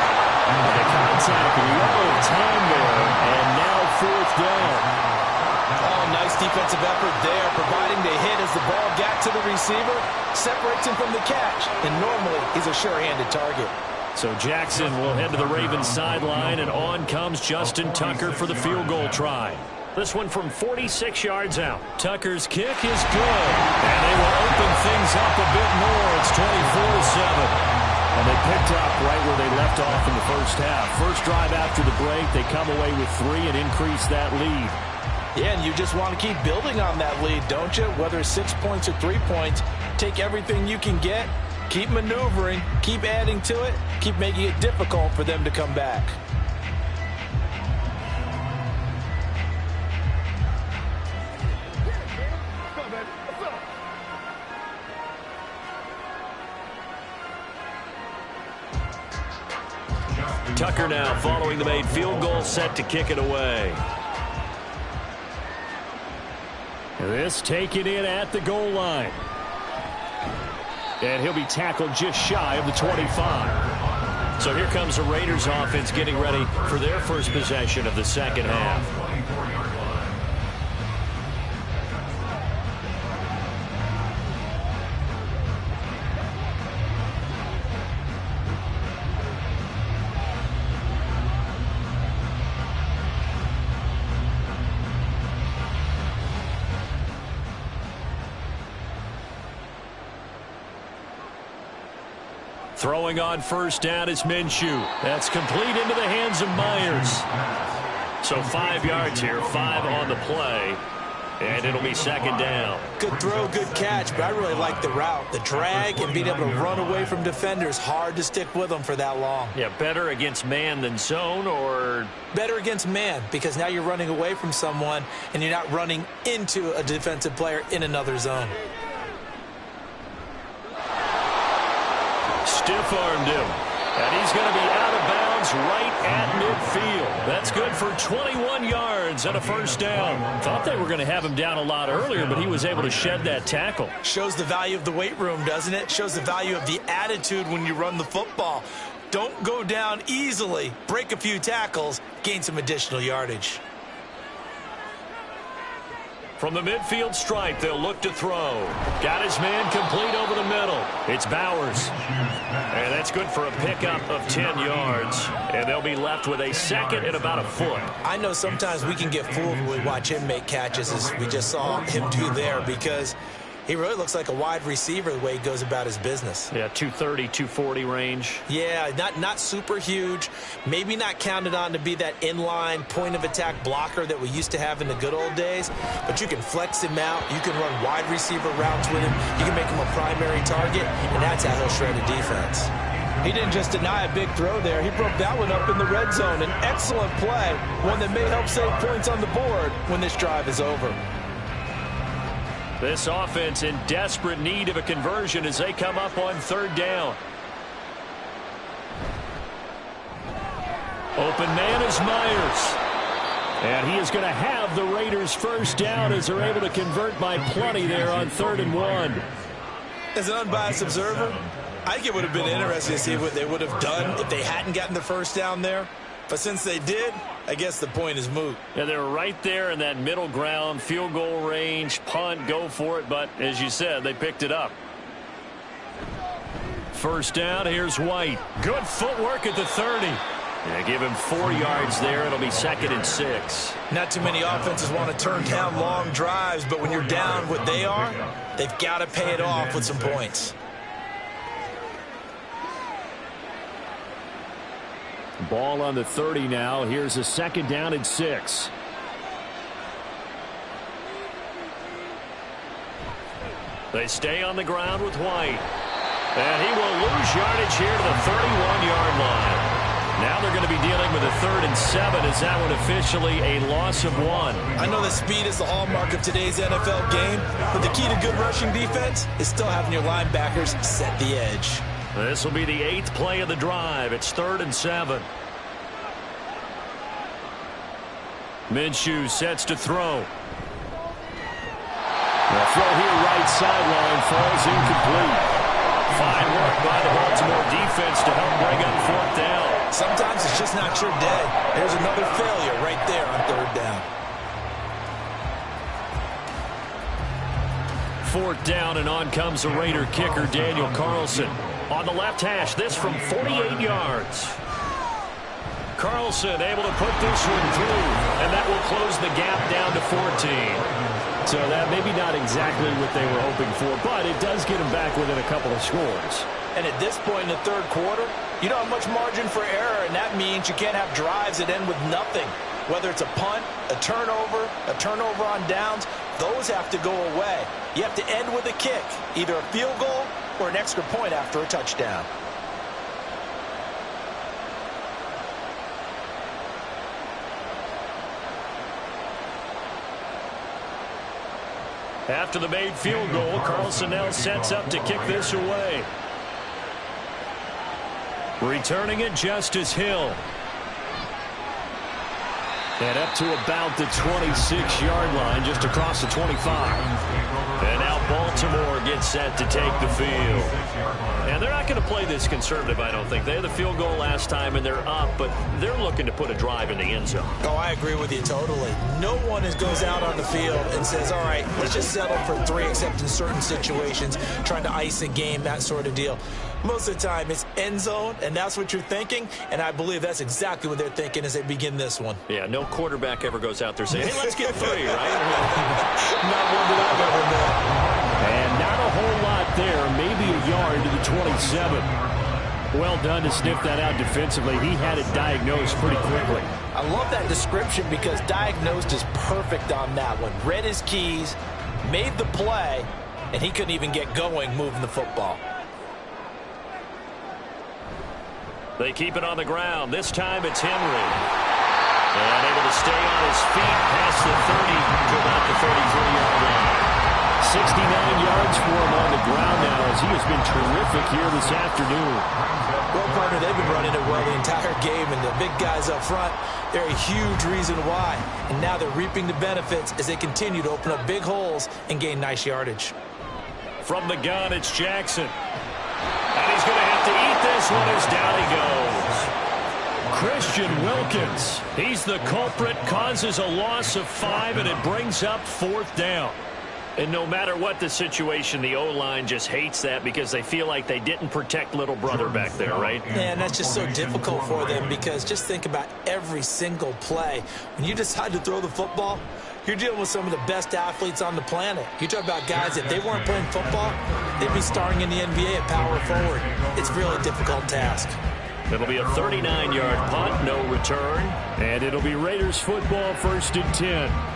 B: The contact, low time there, and now 4th down.
C: Oh, nice defensive effort there, providing the hit as the ball got to the receiver, separates him from the catch, and normally he's a sure-handed target.
B: So Jackson will head to the Ravens sideline, and on comes Justin Tucker for the field goal try. This one from 46 yards out. Tucker's kick is good, and they will open things up a bit more. It's 24-7. And they picked up right where they left off in the first half. First drive after the break, they come away with 3 and increase that lead.
C: Yeah, and you just want to keep building on that lead, don't you? Whether it's 6 points or 3 points, take everything you can get, keep maneuvering, keep adding to it, keep making it difficult for them to come back.
B: Tucker now following the made field goal, set to kick it away. This taken in at the goal line. And he'll be tackled just shy of the 25. So here comes the Raiders offense getting ready for their first possession of the second half. Throwing on first down is Minshew. That's complete into the hands of Myers. So 5 yards here, 5 on the play. And it'll be 2nd down.
C: Good throw, good catch, but I really like the route. The drag and being able to run away from defenders. Hard to stick with them for that long.
B: Yeah, better against man than zone, or?
C: Better against man, because now you're running away from someone and you're not running into a defensive player in another zone.
B: Stiff-armed him. And he's going to be out of bounds is right at midfield. That's good for 21 yards and a first down. Thought they were going to have him down a lot earlier, but he was able to shed that tackle.
C: Shows the value of the weight room, doesn't it? Shows the value of the attitude when you run the football. Don't go down easily. Break a few tackles. Gain some additional yardage.
B: From the midfield stripe, they'll look to throw. Got his man complete over the middle. It's Bowers. And that's good for a pickup of 10 yards. And they'll be left with a second and about a foot.
C: I know sometimes we can get fooled when we watch him make catches, as we just saw him do there, because he really looks like a wide receiver the way he goes about his business.
B: Yeah, 230, 240 range.
C: Yeah, not super huge. Maybe not counted on to be that inline point-of-attack blocker that we used to have in the good old days. But you can flex him out. You can run wide receiver routes with him. You can make him a primary target, and that's how he'll shred a defense. He didn't just deny a big throw there. He broke that one up in the red zone. An excellent play, one that may help save points on the board when this drive is over.
B: This offense in desperate need of a conversion as they come up on third down. Open man is Myers. And he is going to have the Raiders first down as they're able to convert by plenty there on 3rd and 1.
C: As an unbiased observer, I think it would have been interesting to see what they would have done if they hadn't gotten the first down there. But since they did, I guess the point is moot.
B: Yeah, they were right there in that middle ground, field goal range, punt, go for it. But as you said, they picked it up. First down, here's White. Good footwork at the 30. Yeah, give him 4 yards there. It'll be 2nd and 6.
C: Not too many offenses want to turn down long drives, but when you're down what they are, they've got to pay it off with some points.
B: Ball on the 30 now. Here's a 2nd down and 6. They stay on the ground with White. And he will lose yardage here to the 31-yard line. Now they're going to be dealing with a 3rd and 7. Is that one officially a loss of 1?
C: I know that speed is the hallmark of today's NFL game, but the key to good rushing defense is still having your linebackers set the edge.
B: This will be the 8th play of the drive. It's 3rd and 7. Minshew sets to throw. The throw here right sideline falls incomplete. Fine work by the Baltimore defense to help bring up 4th down.
C: Sometimes it's just not your day. There's another failure right there on 3rd down.
B: 4th down, and on comes the Raider kicker, Daniel Carlson. On the left hash, this from 48 yards. Carlson able to put this one through, and that will close the gap down to 14. So that maybe not exactly what they were hoping for, but it does get them back within a couple of scores. And
C: at this point in the 3rd quarter, you don't have much margin for error, and that means you can't have drives that end with nothing. Whether it's a punt, a turnover on downs, those have to go away. You have to end with a kick, either a field goal or an extra point after a touchdown.
B: After the made field goal, Carlson now sets up to kick this away. Returning it, Justice Hill. And up to about the 26-yard line, just across the 25. And now Baltimore gets set to take the field. And they're not going to play this conservative, I don't think. They had the field goal last time, and they're up, but they're looking to put a drive in the end zone.
C: Oh, I agree with you totally. No one goes out on the field and says, all right, let's just settle for 3, except in certain situations, trying to ice a game, that sort of deal. Most of the time, it's end zone, and that's what you're thinking, and I believe that's exactly what they're thinking as they begin this one.
B: Yeah, no quarterback ever goes out there saying, hey, let's get 3, right?
C: Not one that I've ever met.
B: And not a whole lot there, maybe a yard to the 27. Well done to sniff that out defensively. He had it diagnosed pretty quickly.
C: I love that description because diagnosed is perfect on that one. Read his keys, made the play, and he couldn't even get going moving the football.
B: They keep it on the ground. This time it's Henry. And able to stay on his feet past the 30 to about the 33-yard line. 69 yards chance for him on the ground now, as he has been terrific here this afternoon.
C: Well, partner, they've been running it well the entire game, and the big guys up front, they're a huge reason why. And now they're reaping the benefits as they continue to open up big holes and gain nice yardage.
B: From the gun, it's Jackson. And he's going to have to eat this one as down he goes. Christian Wilkins, he's the culprit, causes a loss of 5, and it brings up 4th down. And no matter what the situation, the O-line just hates that because they feel like they didn't protect little brother back there, right?
C: Yeah, and that's just so difficult for them because just think about every single play. When you decide to throw the football, you're dealing with some of the best athletes on the planet. You talk about guys, if they weren't playing football, they'd be starring in the NBA at power forward. It's a really difficult task.
B: It'll be a 39-yard punt, no return. And it'll be Raiders football, 1st and 10.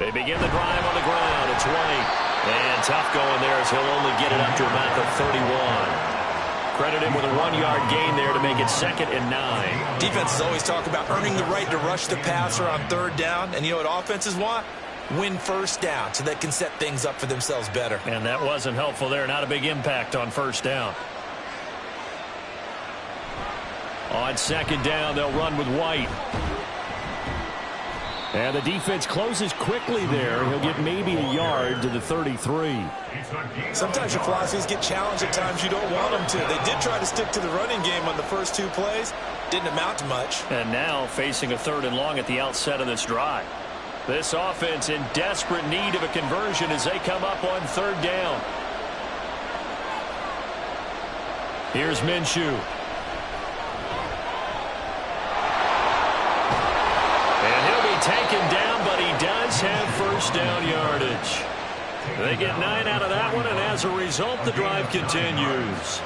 B: They begin the drive on the ground. It's White. And tough going there as he'll only get it up to about the 31. Credit him with a 1-yard gain there to make it 2nd and 9.
C: Defenses always talk about earning the right to rush the passer on 3rd down. And you know what offenses want? Win 1st down so they can set things up for themselves better.
B: And that wasn't helpful there. Not a big impact on 1st down. On 2nd down, they'll run with White. And the defense closes quickly there. He'll get maybe a yard to the 33.
C: Sometimes your philosophies get challenged at times you don't want them to. They did try to stick to the running game on the first 2 plays. Didn't amount to much.
B: And now facing a 3rd and long at the outset of this drive. This offense in desperate need of a conversion as they come up on 3rd down. Here's Minshew. Taken down, but he does have 1st down yardage. They get 9 out of that one, and as a result, the drive continues.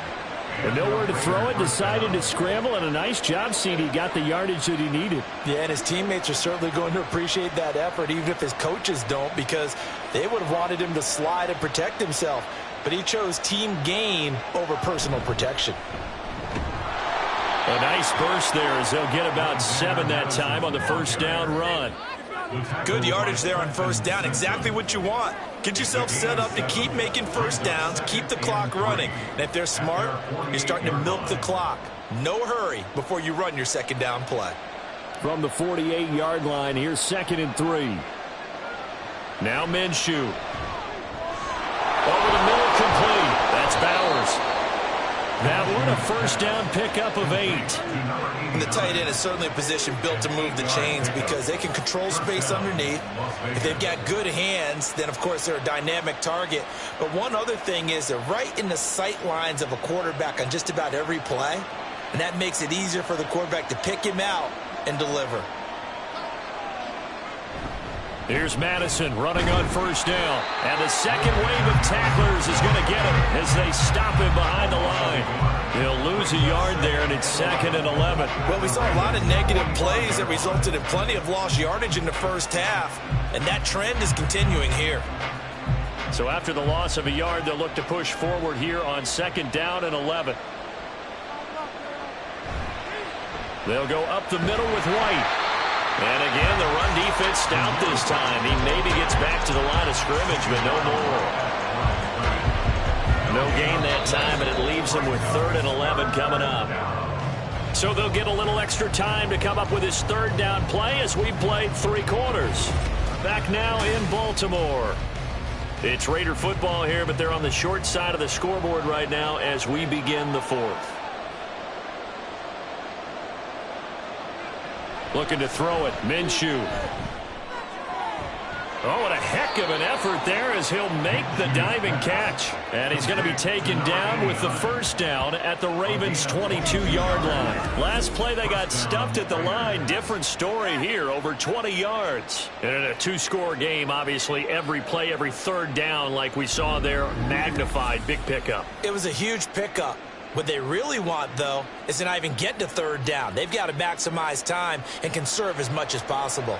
B: And nowhere to throw it, decided to scramble, and a nice job, CD. Got the yardage that he needed. Yeah, and his teammates are certainly going to appreciate that effort, even if his coaches don't, because they would have wanted him to slide and protect himself. But he chose team gain over personal protection. A nice burst there as they'll get about 7 that time on the 1st down run.
C: Good yardage there on 1st down. Exactly what you want. Get yourself set up to keep making 1st downs, keep the clock running. And if they're smart, you're starting to milk the clock. No hurry before you run your 2nd down play.
B: From the 48-yard line, here's 2nd and 3. Now Minshew. Over the middle, complete. That's Bowers. That one, a 1st down pickup of 8.
C: And the tight end is certainly a position built to move the chains because they can control space underneath. If they've got good hands, then, of course, they're a dynamic target. But one other thing is they're right in the sight lines of a quarterback on just about every play. And that makes it easier for the quarterback to pick him out and deliver.
B: Here's Madison running on 1st down. And the second wave of tacklers is going to get him as they stop him behind the line. He'll lose a yard there, and it's 2nd and 11.
C: Well, we saw a lot of negative plays that resulted in plenty of lost yardage in the 1st half. And that trend is continuing here.
B: So after the loss of a yard, they'll look to push forward here on 2nd down and 11. They'll go up the middle with White. And again, the run defense stout this time. He maybe gets back to the line of scrimmage, but no more. No gain that time, and it leaves him with 3rd and 11 coming up. So they'll get a little extra time to come up with his 3rd down play as we played 3 quarters. Back now in Baltimore. It's Raider football here, but they're on the short side of the scoreboard right now as we begin the 4th. Looking to throw it. Minshew. Oh, what a heck of an effort there as he'll make the diving catch. And he's going to be taken down with the 1st down at the Ravens' 22-yard line. Last play, they got stuffed at the line. Different story here, over 20 yards. And in a 2-score game, obviously, every play, every 3rd down, like we saw there, magnified. Big pickup.
C: It was a huge pickup. What they really want, though, is to not even get to 3rd down. They've got to maximize time and conserve as much as possible.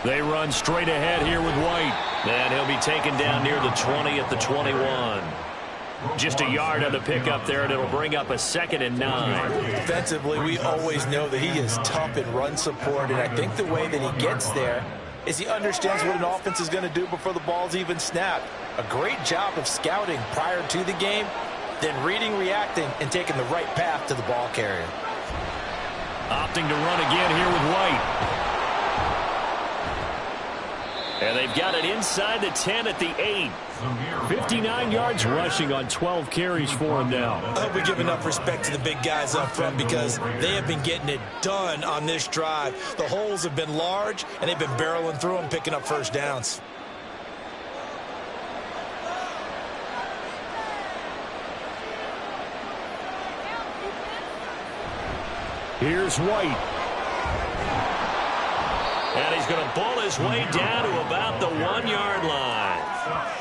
B: They run straight ahead here with White. And he'll be taken down near the 20 at the 21. Just a yard on the pickup there, and it'll bring up a 2nd and 9.
C: Defensively, we always know that he is tough in run support, and I think the way that he gets there is he understands what an offense is going to do before the ball's even snapped. A great job of scouting prior to the game, then reading, reacting, and taking the right path to the ball carrier.
B: Opting to run again here with White. And they've got it inside the 10 at the 8. 59 yards rushing on 12 carries for him now.
C: I hope we give enough respect to the big guys up front because they have been getting it done on this drive. The holes have been large, and they've been barreling through them, picking up first downs.
B: Here's White. And he's going to bull his way down to about the 1-yard line.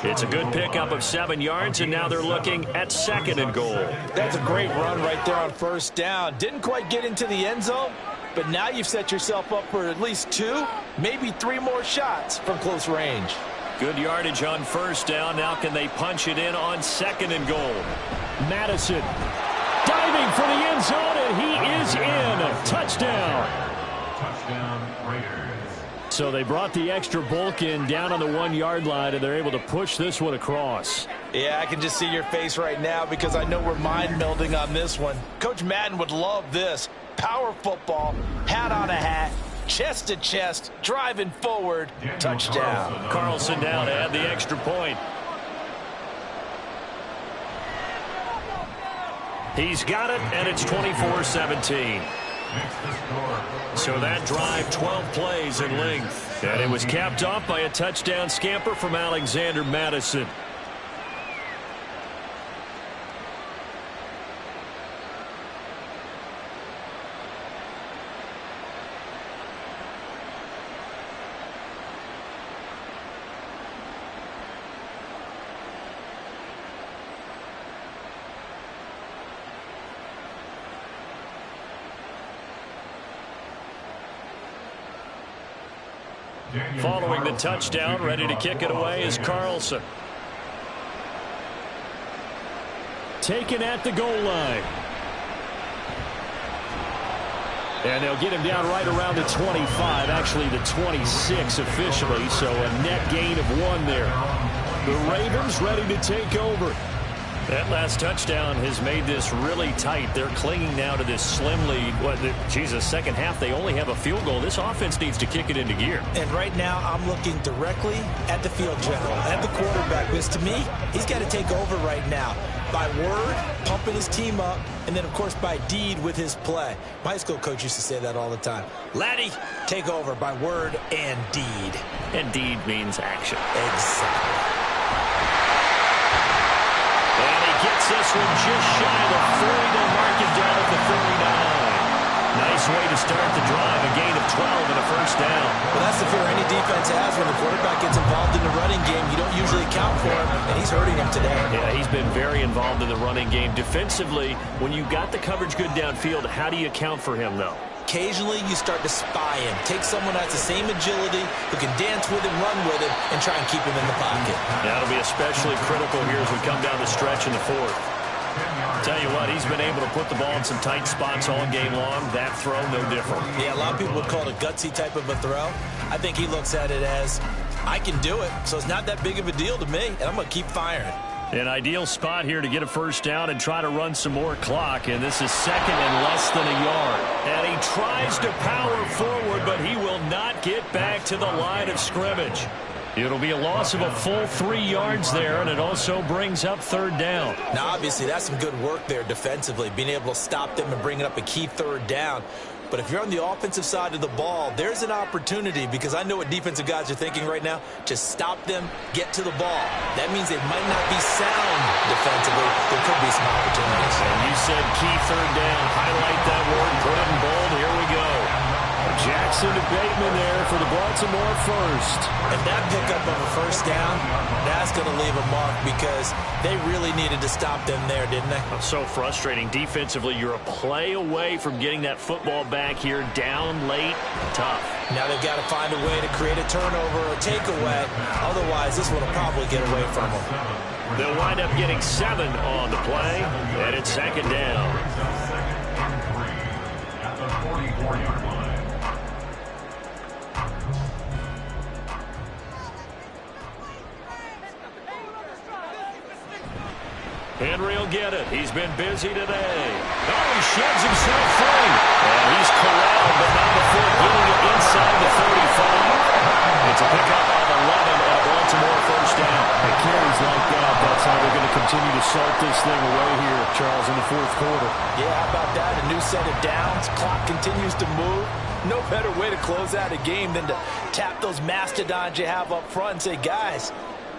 B: It's a good pickup of 7 yards, and now they're looking at 2nd and goal.
C: That's a great run right there on first down. Didn't quite get into the end zone, but now you've set yourself up for at least 2, maybe 3 more shots from close range.
B: Good yardage on first down. Now can they punch it in on 2nd and goal? Madison diving for the end zone, and he is in. Touchdown.
D: Touchdown, Raiders.
B: So they brought the extra bulk in down on the 1-yard line, and they're able to push this one across.
C: Yeah, I can just see your face right now because I know we're mind melding on this one. Coach Madden would love this. Power football, hat on a hat, chest to chest, driving forward, touchdown.
B: Carlson down to add the extra point. He's got it, and it's 24-17. So that drive, 12 plays in length. And it was capped off by a touchdown scamper from Alexander Madison. Following the touchdown, ready to kick it away is Carlson. Taken at the goal line. And they'll get him down right around the 25, actually the 26 officially, so a net gain of 1 there. The Ravens ready to take over. That last touchdown has made this really tight. They're clinging now to this slim lead. Second half, they only have a field goal. This offense needs to kick it into gear.
C: And right now, I'm looking directly at the field general, at the quarterback, because to me, he's got to take over right now. By word, pumping his team up, and then, of course, by deed with his play. My high school coach used to say that all the time. Laddie, take over by word and deed.
B: And deed means action.
C: Exactly.
B: Gets this one just shy of the 40. They'll mark it down at the 49. Nice way to start the drive. A gain of 12 and a first down.
C: Well, that's the fear any defense has when the quarterback gets involved in the running game. You don't usually account for him, and he's hurting him today.
B: Yeah, he's been very involved in the running game. Defensively, when you got the coverage good downfield, how do you account for him, though?
C: Occasionally, you start to spy him. Take someone that has the same agility, who can dance with him, run with him, and try and keep him in the pocket.
B: That'll be especially critical here as we come down the stretch in the 4th. Tell you what, he's been able to put the ball in some tight spots all game long. That throw, no different.
C: Yeah, a lot of people would call it a gutsy type of a throw. I think he looks at it as, I can do it, so it's not that big of a deal to me, and I'm going to keep firing.
B: An ideal spot here to get a first down and try to run some more clock. And this is 2nd and less than a yard. And he tries to power forward, but he will not get back to the line of scrimmage. It'll be a loss of a full 3 yards there, and it also brings up 3rd down.
C: Now, obviously, that's some good work there defensively, being able to stop them and bringing up a key 3rd down. But if you're on the offensive side of the ball, there's an opportunity, because I know what defensive guys are thinking right now. Just stop them, get to the ball. That means they might not be sound defensively. There could be some opportunities.
B: And you said key 3rd down. Highlight that word, put it in bold. Here we go. Jackson Jackson to Bateman there for the Baltimore first.
C: And that pickup of a first down, that's going to leave a mark because they really needed to stop them there, didn't they?
B: So frustrating. Defensively, you're a play away from getting that football back here, down late, tough.
C: Now they've got to find a way to create a turnover or a takeaway. Otherwise, this one will probably get away from them.
B: They'll wind up getting 7 on the play, and it's second down.
D: At the 44-yard line.
B: Henry will get it. He's been busy today. Oh, he sheds himself free. And he's corralled, but not before getting it inside the 35. It's a pickup of 11 and a Baltimore first down.
F: It carries like that. That's how they're going to continue to salt this thing away here, Charles, in the fourth quarter.
C: Yeah, how about that? A new set of downs. Clock continues to move. No better way to close out a game than to tap those mastodons you have up front and say, guys,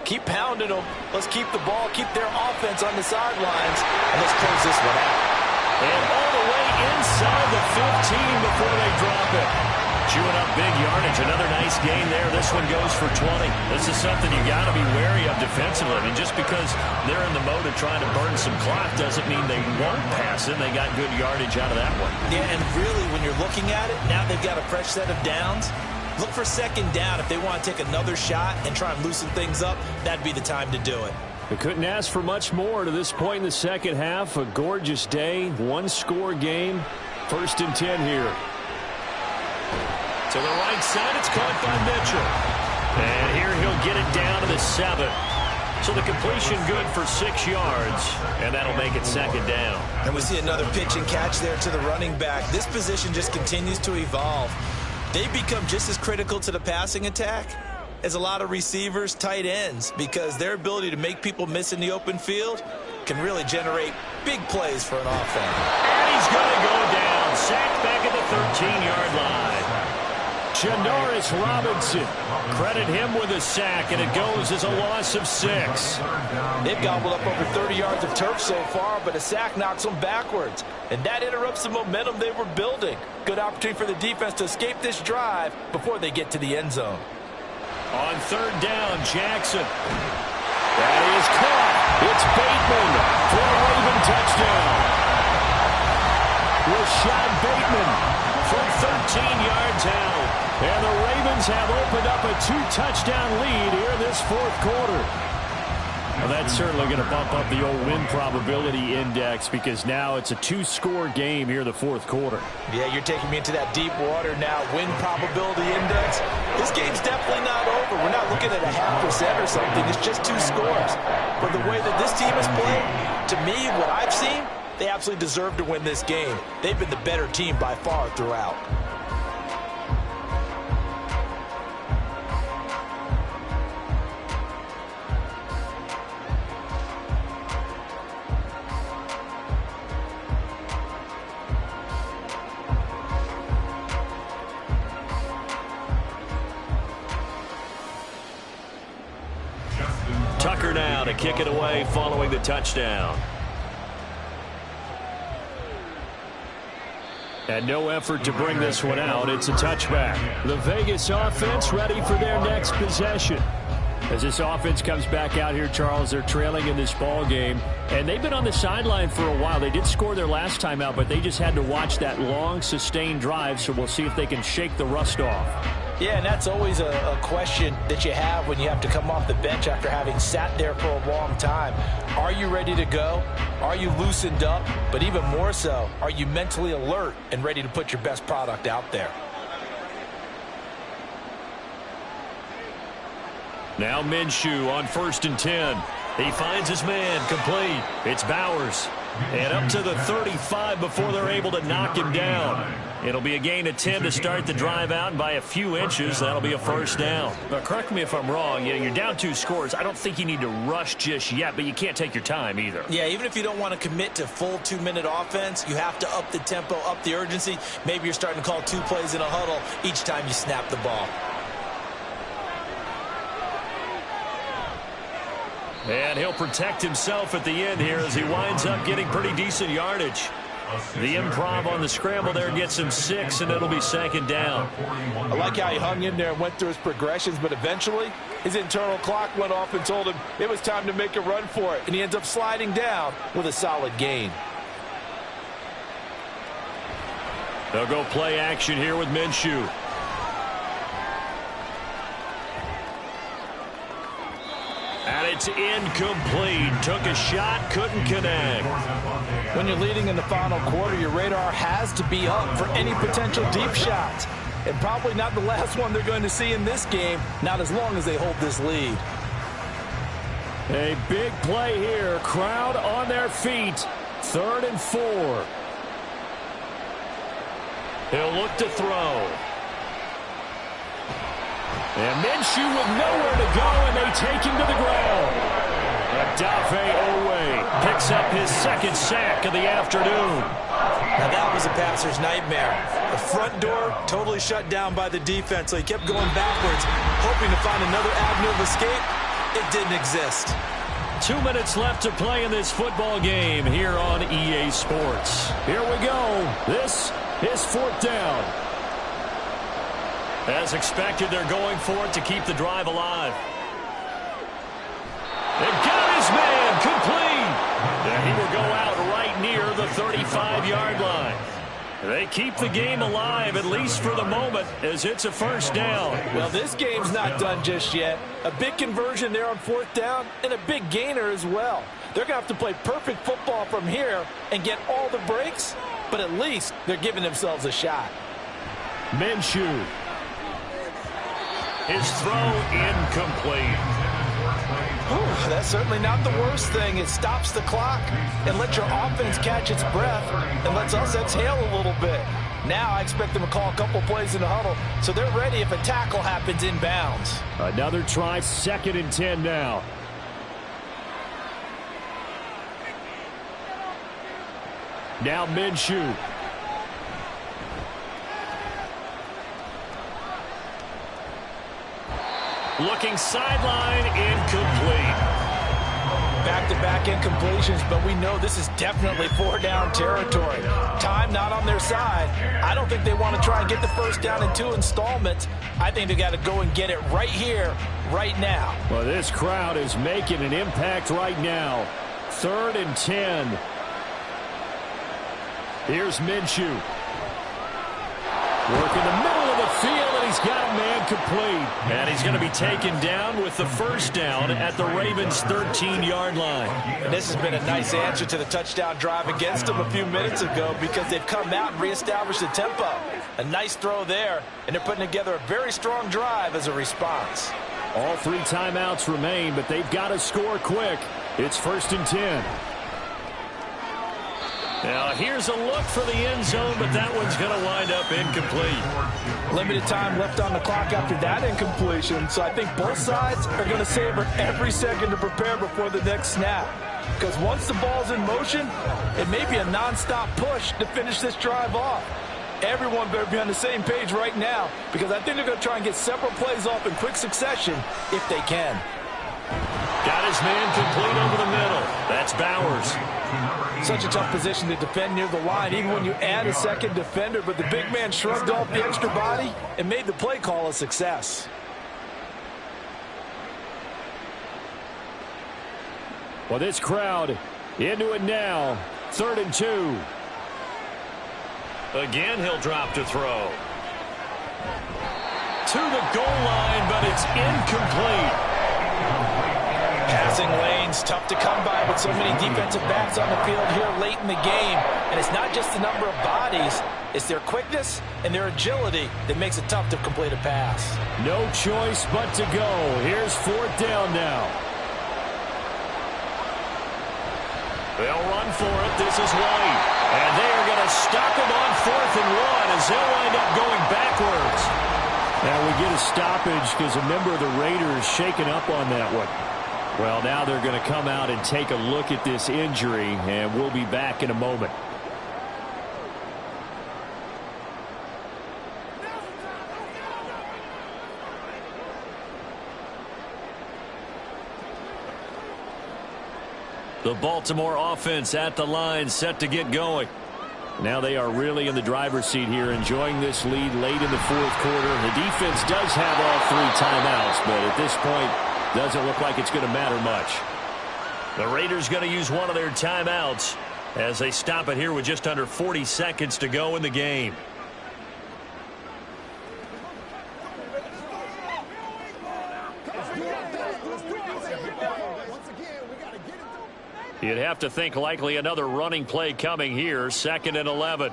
C: keep pounding them. Let's keep the ball, keep their offense on the sidelines, and let's close this one out.
B: And all the way inside the 15 before they drop it. Chewing up big yardage. Another nice gain there. This one goes for 20. This is something you got to be wary of defensively. I mean, just because they're in the mode of trying to burn some clock doesn't mean they won't pass it. They got good yardage out of that one.
C: Yeah, and really, when you're looking at it, now they've got a fresh set of downs. Look for second down. If they want to take another shot and try and loosen things up, that'd be the time to do it.
B: They couldn't ask for much more to this point in the second half. A gorgeous day, one-score game. 1st and 10 here. To the right side, it's caught by Mitchell. And here he'll get it down to the 7. So the completion good for 6 yards, and that'll make it second down.
C: And we see another pitch and catch there to the running back. This position just continues to evolve. They become just as critical to the passing attack as a lot of receivers, tight ends, because their ability to make people miss in the open field can really generate big plays for an offense.
B: And he's going to go down. Sacked back at the 13-yard line. Janoris Robinson, credit him with a sack, and it goes as a loss of 6.
C: They've gobbled up over 30 yards of turf so far, but a sack knocks them backwards, and that interrupts the momentum they were building. Good opportunity for the defense to escape this drive before they get to the end zone.
B: On 3rd down, Jackson. That is caught. It's Bateman for a Raven touchdown. Rashad Bateman from 13 yards out. And the Ravens have opened up a 2-touchdown lead here in this 4th quarter. Well, that's certainly going to bump up the old win probability index because now it's a 2-score game here in the 4th quarter.
C: Yeah, you're taking me into that deep water now. Win probability index. This game's definitely not over. We're not looking at a 0.5% or something. It's just 2 scores. But the way that this team has played, to me, what I've seen, they absolutely deserve to win this game. They've been the better team by far throughout.
B: Tucker now to kick it away following the touchdown. And no effort to bring this one out. It's a touchback. The Vegas offense ready for their next possession. As this offense comes back out here, Charles, they're trailing in this ball game. And they've been on the sideline for a while. They did score their last time out, but they just had to watch that long, sustained drive. So we'll see if they can shake the rust off.
C: Yeah, and that's always a question that you have when you have to come off the bench after having sat there for a long time. Are you ready to go? Are you loosened up? But even more so, are you mentally alert and ready to put your best product out there?
B: Now Minshew on 1st and 10. He finds his man, complete. It's Bowers. And up to the 35 before they're able to knock him down. It'll be a gain of 10 to start the drive out, and by a few inches, that'll be a first down. But correct me if I'm wrong. You're down 2 scores. I don't think you need to rush just yet, but you can't take your time either.
C: Yeah, even if you don't want to commit to full 2-minute offense, you have to up the tempo, up the urgency. Maybe you're starting to call 2 plays in a huddle each time you snap the ball. And he'll protect himself at the end here as he winds up getting pretty decent yardage.
B: The improv on the scramble there gets him 6, and it'll be second down.
C: I like how he hung in there and went through his progressions, but eventually his internal clock went off and told him it was time to make a run for it, and he ends up sliding down with a solid gain.
B: They'll go play action here with Minshew. And it's incomplete. Took a shot, couldn't connect.
C: When you're leading in the final quarter, your radar has to be up for any potential deep shots. And probably not the last one they're going to see in this game, not as long as they hold this lead.
B: A big play here. Crowd on their feet. 3rd and 4. He'll look to throw. And Minshew with nowhere to go, and they take him to the ground. Odafe Owe picks up his 2nd sack of the afternoon.
C: Now that was a passer's nightmare. The front door totally shut down by the defense, so he kept going backwards, hoping to find another avenue of escape. It didn't exist.
B: 2 minutes left to play in this football game here on EA Sports. Here we go. This is 4th down. As expected, they're going for it to keep the drive alive. They got his man complete. And he will go out right near the 35-yard line. They keep the game alive, at least for the moment, as it's a 1st down.
C: Well, this game's not done just yet. A big conversion there on 4th down and a big gainer as well. They're going to have to play perfect football from here and get all the breaks, but at least they're giving themselves a shot.
B: Minshew. His throw incomplete.
C: Ooh, that's certainly not the worst thing. It stops the clock and lets your offense catch its breath and lets us exhale a little bit. Now I expect them to call a couple plays in the huddle so they're ready if a tackle happens inbounds.
B: Another try, 2nd and 10 now. Now Minshew. Looking sideline, incomplete.
C: Back-to-back incompletions, but we know this is definitely 4-down territory. Time not on their side. I don't think they want to try and get the 1st down in 2 installments. I think they got to go and get it right here, right now.
B: Well, this crowd is making an impact right now. 3rd and 10. Here's Minshew. Work in the middle of the field, and he's got a man complete. And he's going to be taken down with the 1st down at the Ravens' 13-yard line.
C: And this has been a nice answer to the touchdown drive against them a few minutes ago because they've come out and reestablished the tempo. A nice throw there, and they're putting together a very strong drive as a response.
B: All 3 timeouts remain, but they've got to score quick. It's 1st and 10. Now, here's a look for the end zone, but that one's going to wind up incomplete.
C: Limited time left on the clock after that incompletion, so I think both sides are going to savor every second to prepare before the next snap. Because once the ball's in motion, it may be a nonstop push to finish this drive off. Everyone better be on the same page right now, because I think they're going to try and get several plays off in quick succession if they can.
B: Got his man complete over the middle. That's Bowers.
C: Such a tough position to defend near the line, even when you add a 2nd defender, but the big man shrugged off the extra body and made the play call a success.
B: Well, this crowd into it now. 3rd and 2. Again, he'll drop to throw. To the goal line, but it's incomplete.
C: Passing lanes, tough to come by with so many defensive backs on the field here late in the game. And it's not just the number of bodies, it's their quickness and their agility that makes it tough to complete a pass.
B: No choice but to go. Here's 4th down now. They'll run for it. This is White. And they are going to stop him on 4th and 1 as they'll wind up going backwards. Now we get a stoppage because a member of the Raiders shaken up on that one. Well, now they're going to come out and take a look at this injury, and we'll be back in a moment. The Baltimore offense at the line, set to get going. Now they are really in the driver's seat here, enjoying this lead late in the fourth quarter. The defense does have all 3 timeouts, but at this point, doesn't look like it's going to matter much. The Raiders going to use one of their timeouts as they stop it here with just under 40 seconds to go in the game. You'd have to think likely another running play coming here. 2nd and 11.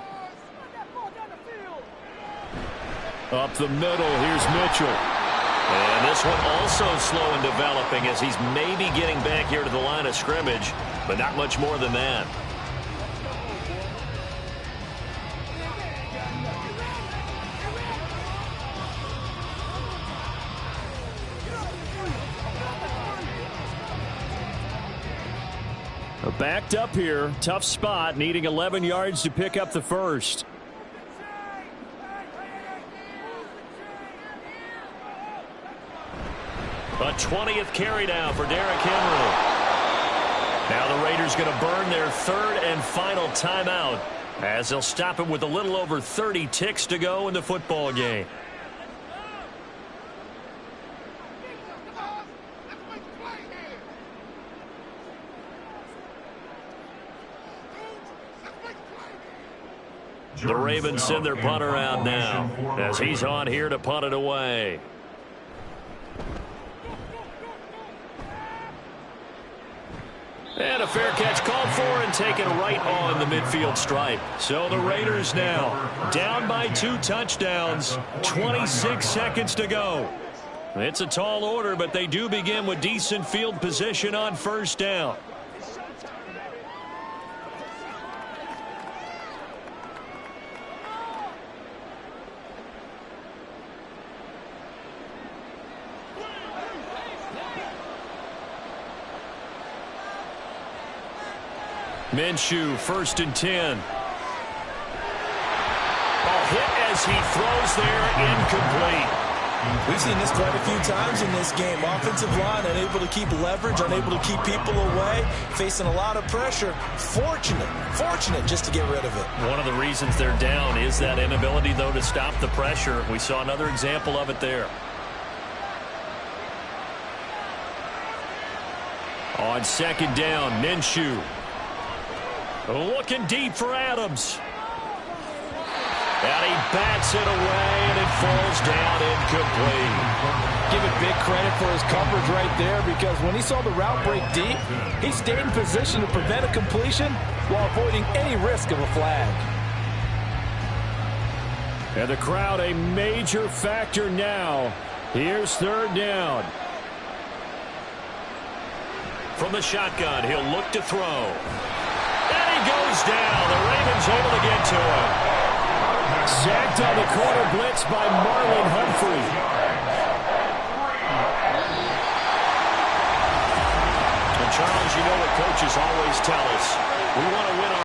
B: Up the middle, here's Mitchell. And this one also slow in developing as he's maybe getting back here to the line of scrimmage, but not much more than that. Backed up here, tough spot, needing 11 yards to pick up the first. A 20th carry down for Derrick Henry. Now the Raiders going to burn their 3rd and final timeout as they'll stop it with a little over 30 ticks to go in the football game. The Ravens send their punter out now as he's on here to punt it away. And a fair catch called for and taken right on the midfield stripe. So the Raiders now down by 2 touchdowns, 26 seconds to go. It's a tall order, but they do begin with decent field position on 1st down. Minshew, 1st and 10. Ball hit as he throws there, incomplete.
C: We've seen this quite a few times in this game. Offensive line unable to keep leverage, unable to keep people away, facing a lot of pressure. Fortunate just to get rid of it.
B: One of the reasons they're down is that inability, though, to stop the pressure. We saw another example of it there. On 2nd down, Minshew. Looking deep for Adams. And he bats it away, and it falls down incomplete.
C: Give it big credit for his coverage right there, because when he saw the route break deep, he stayed in position to prevent a completion while avoiding any risk of a flag.
B: And the crowd a major factor now. Here's 3rd down. From the shotgun, he'll look to throw. Goes down. The Ravens able to get to him. Sacked on the corner blitz by Marlon Humphrey. And Charles, you know what coaches always tell us. We want to win our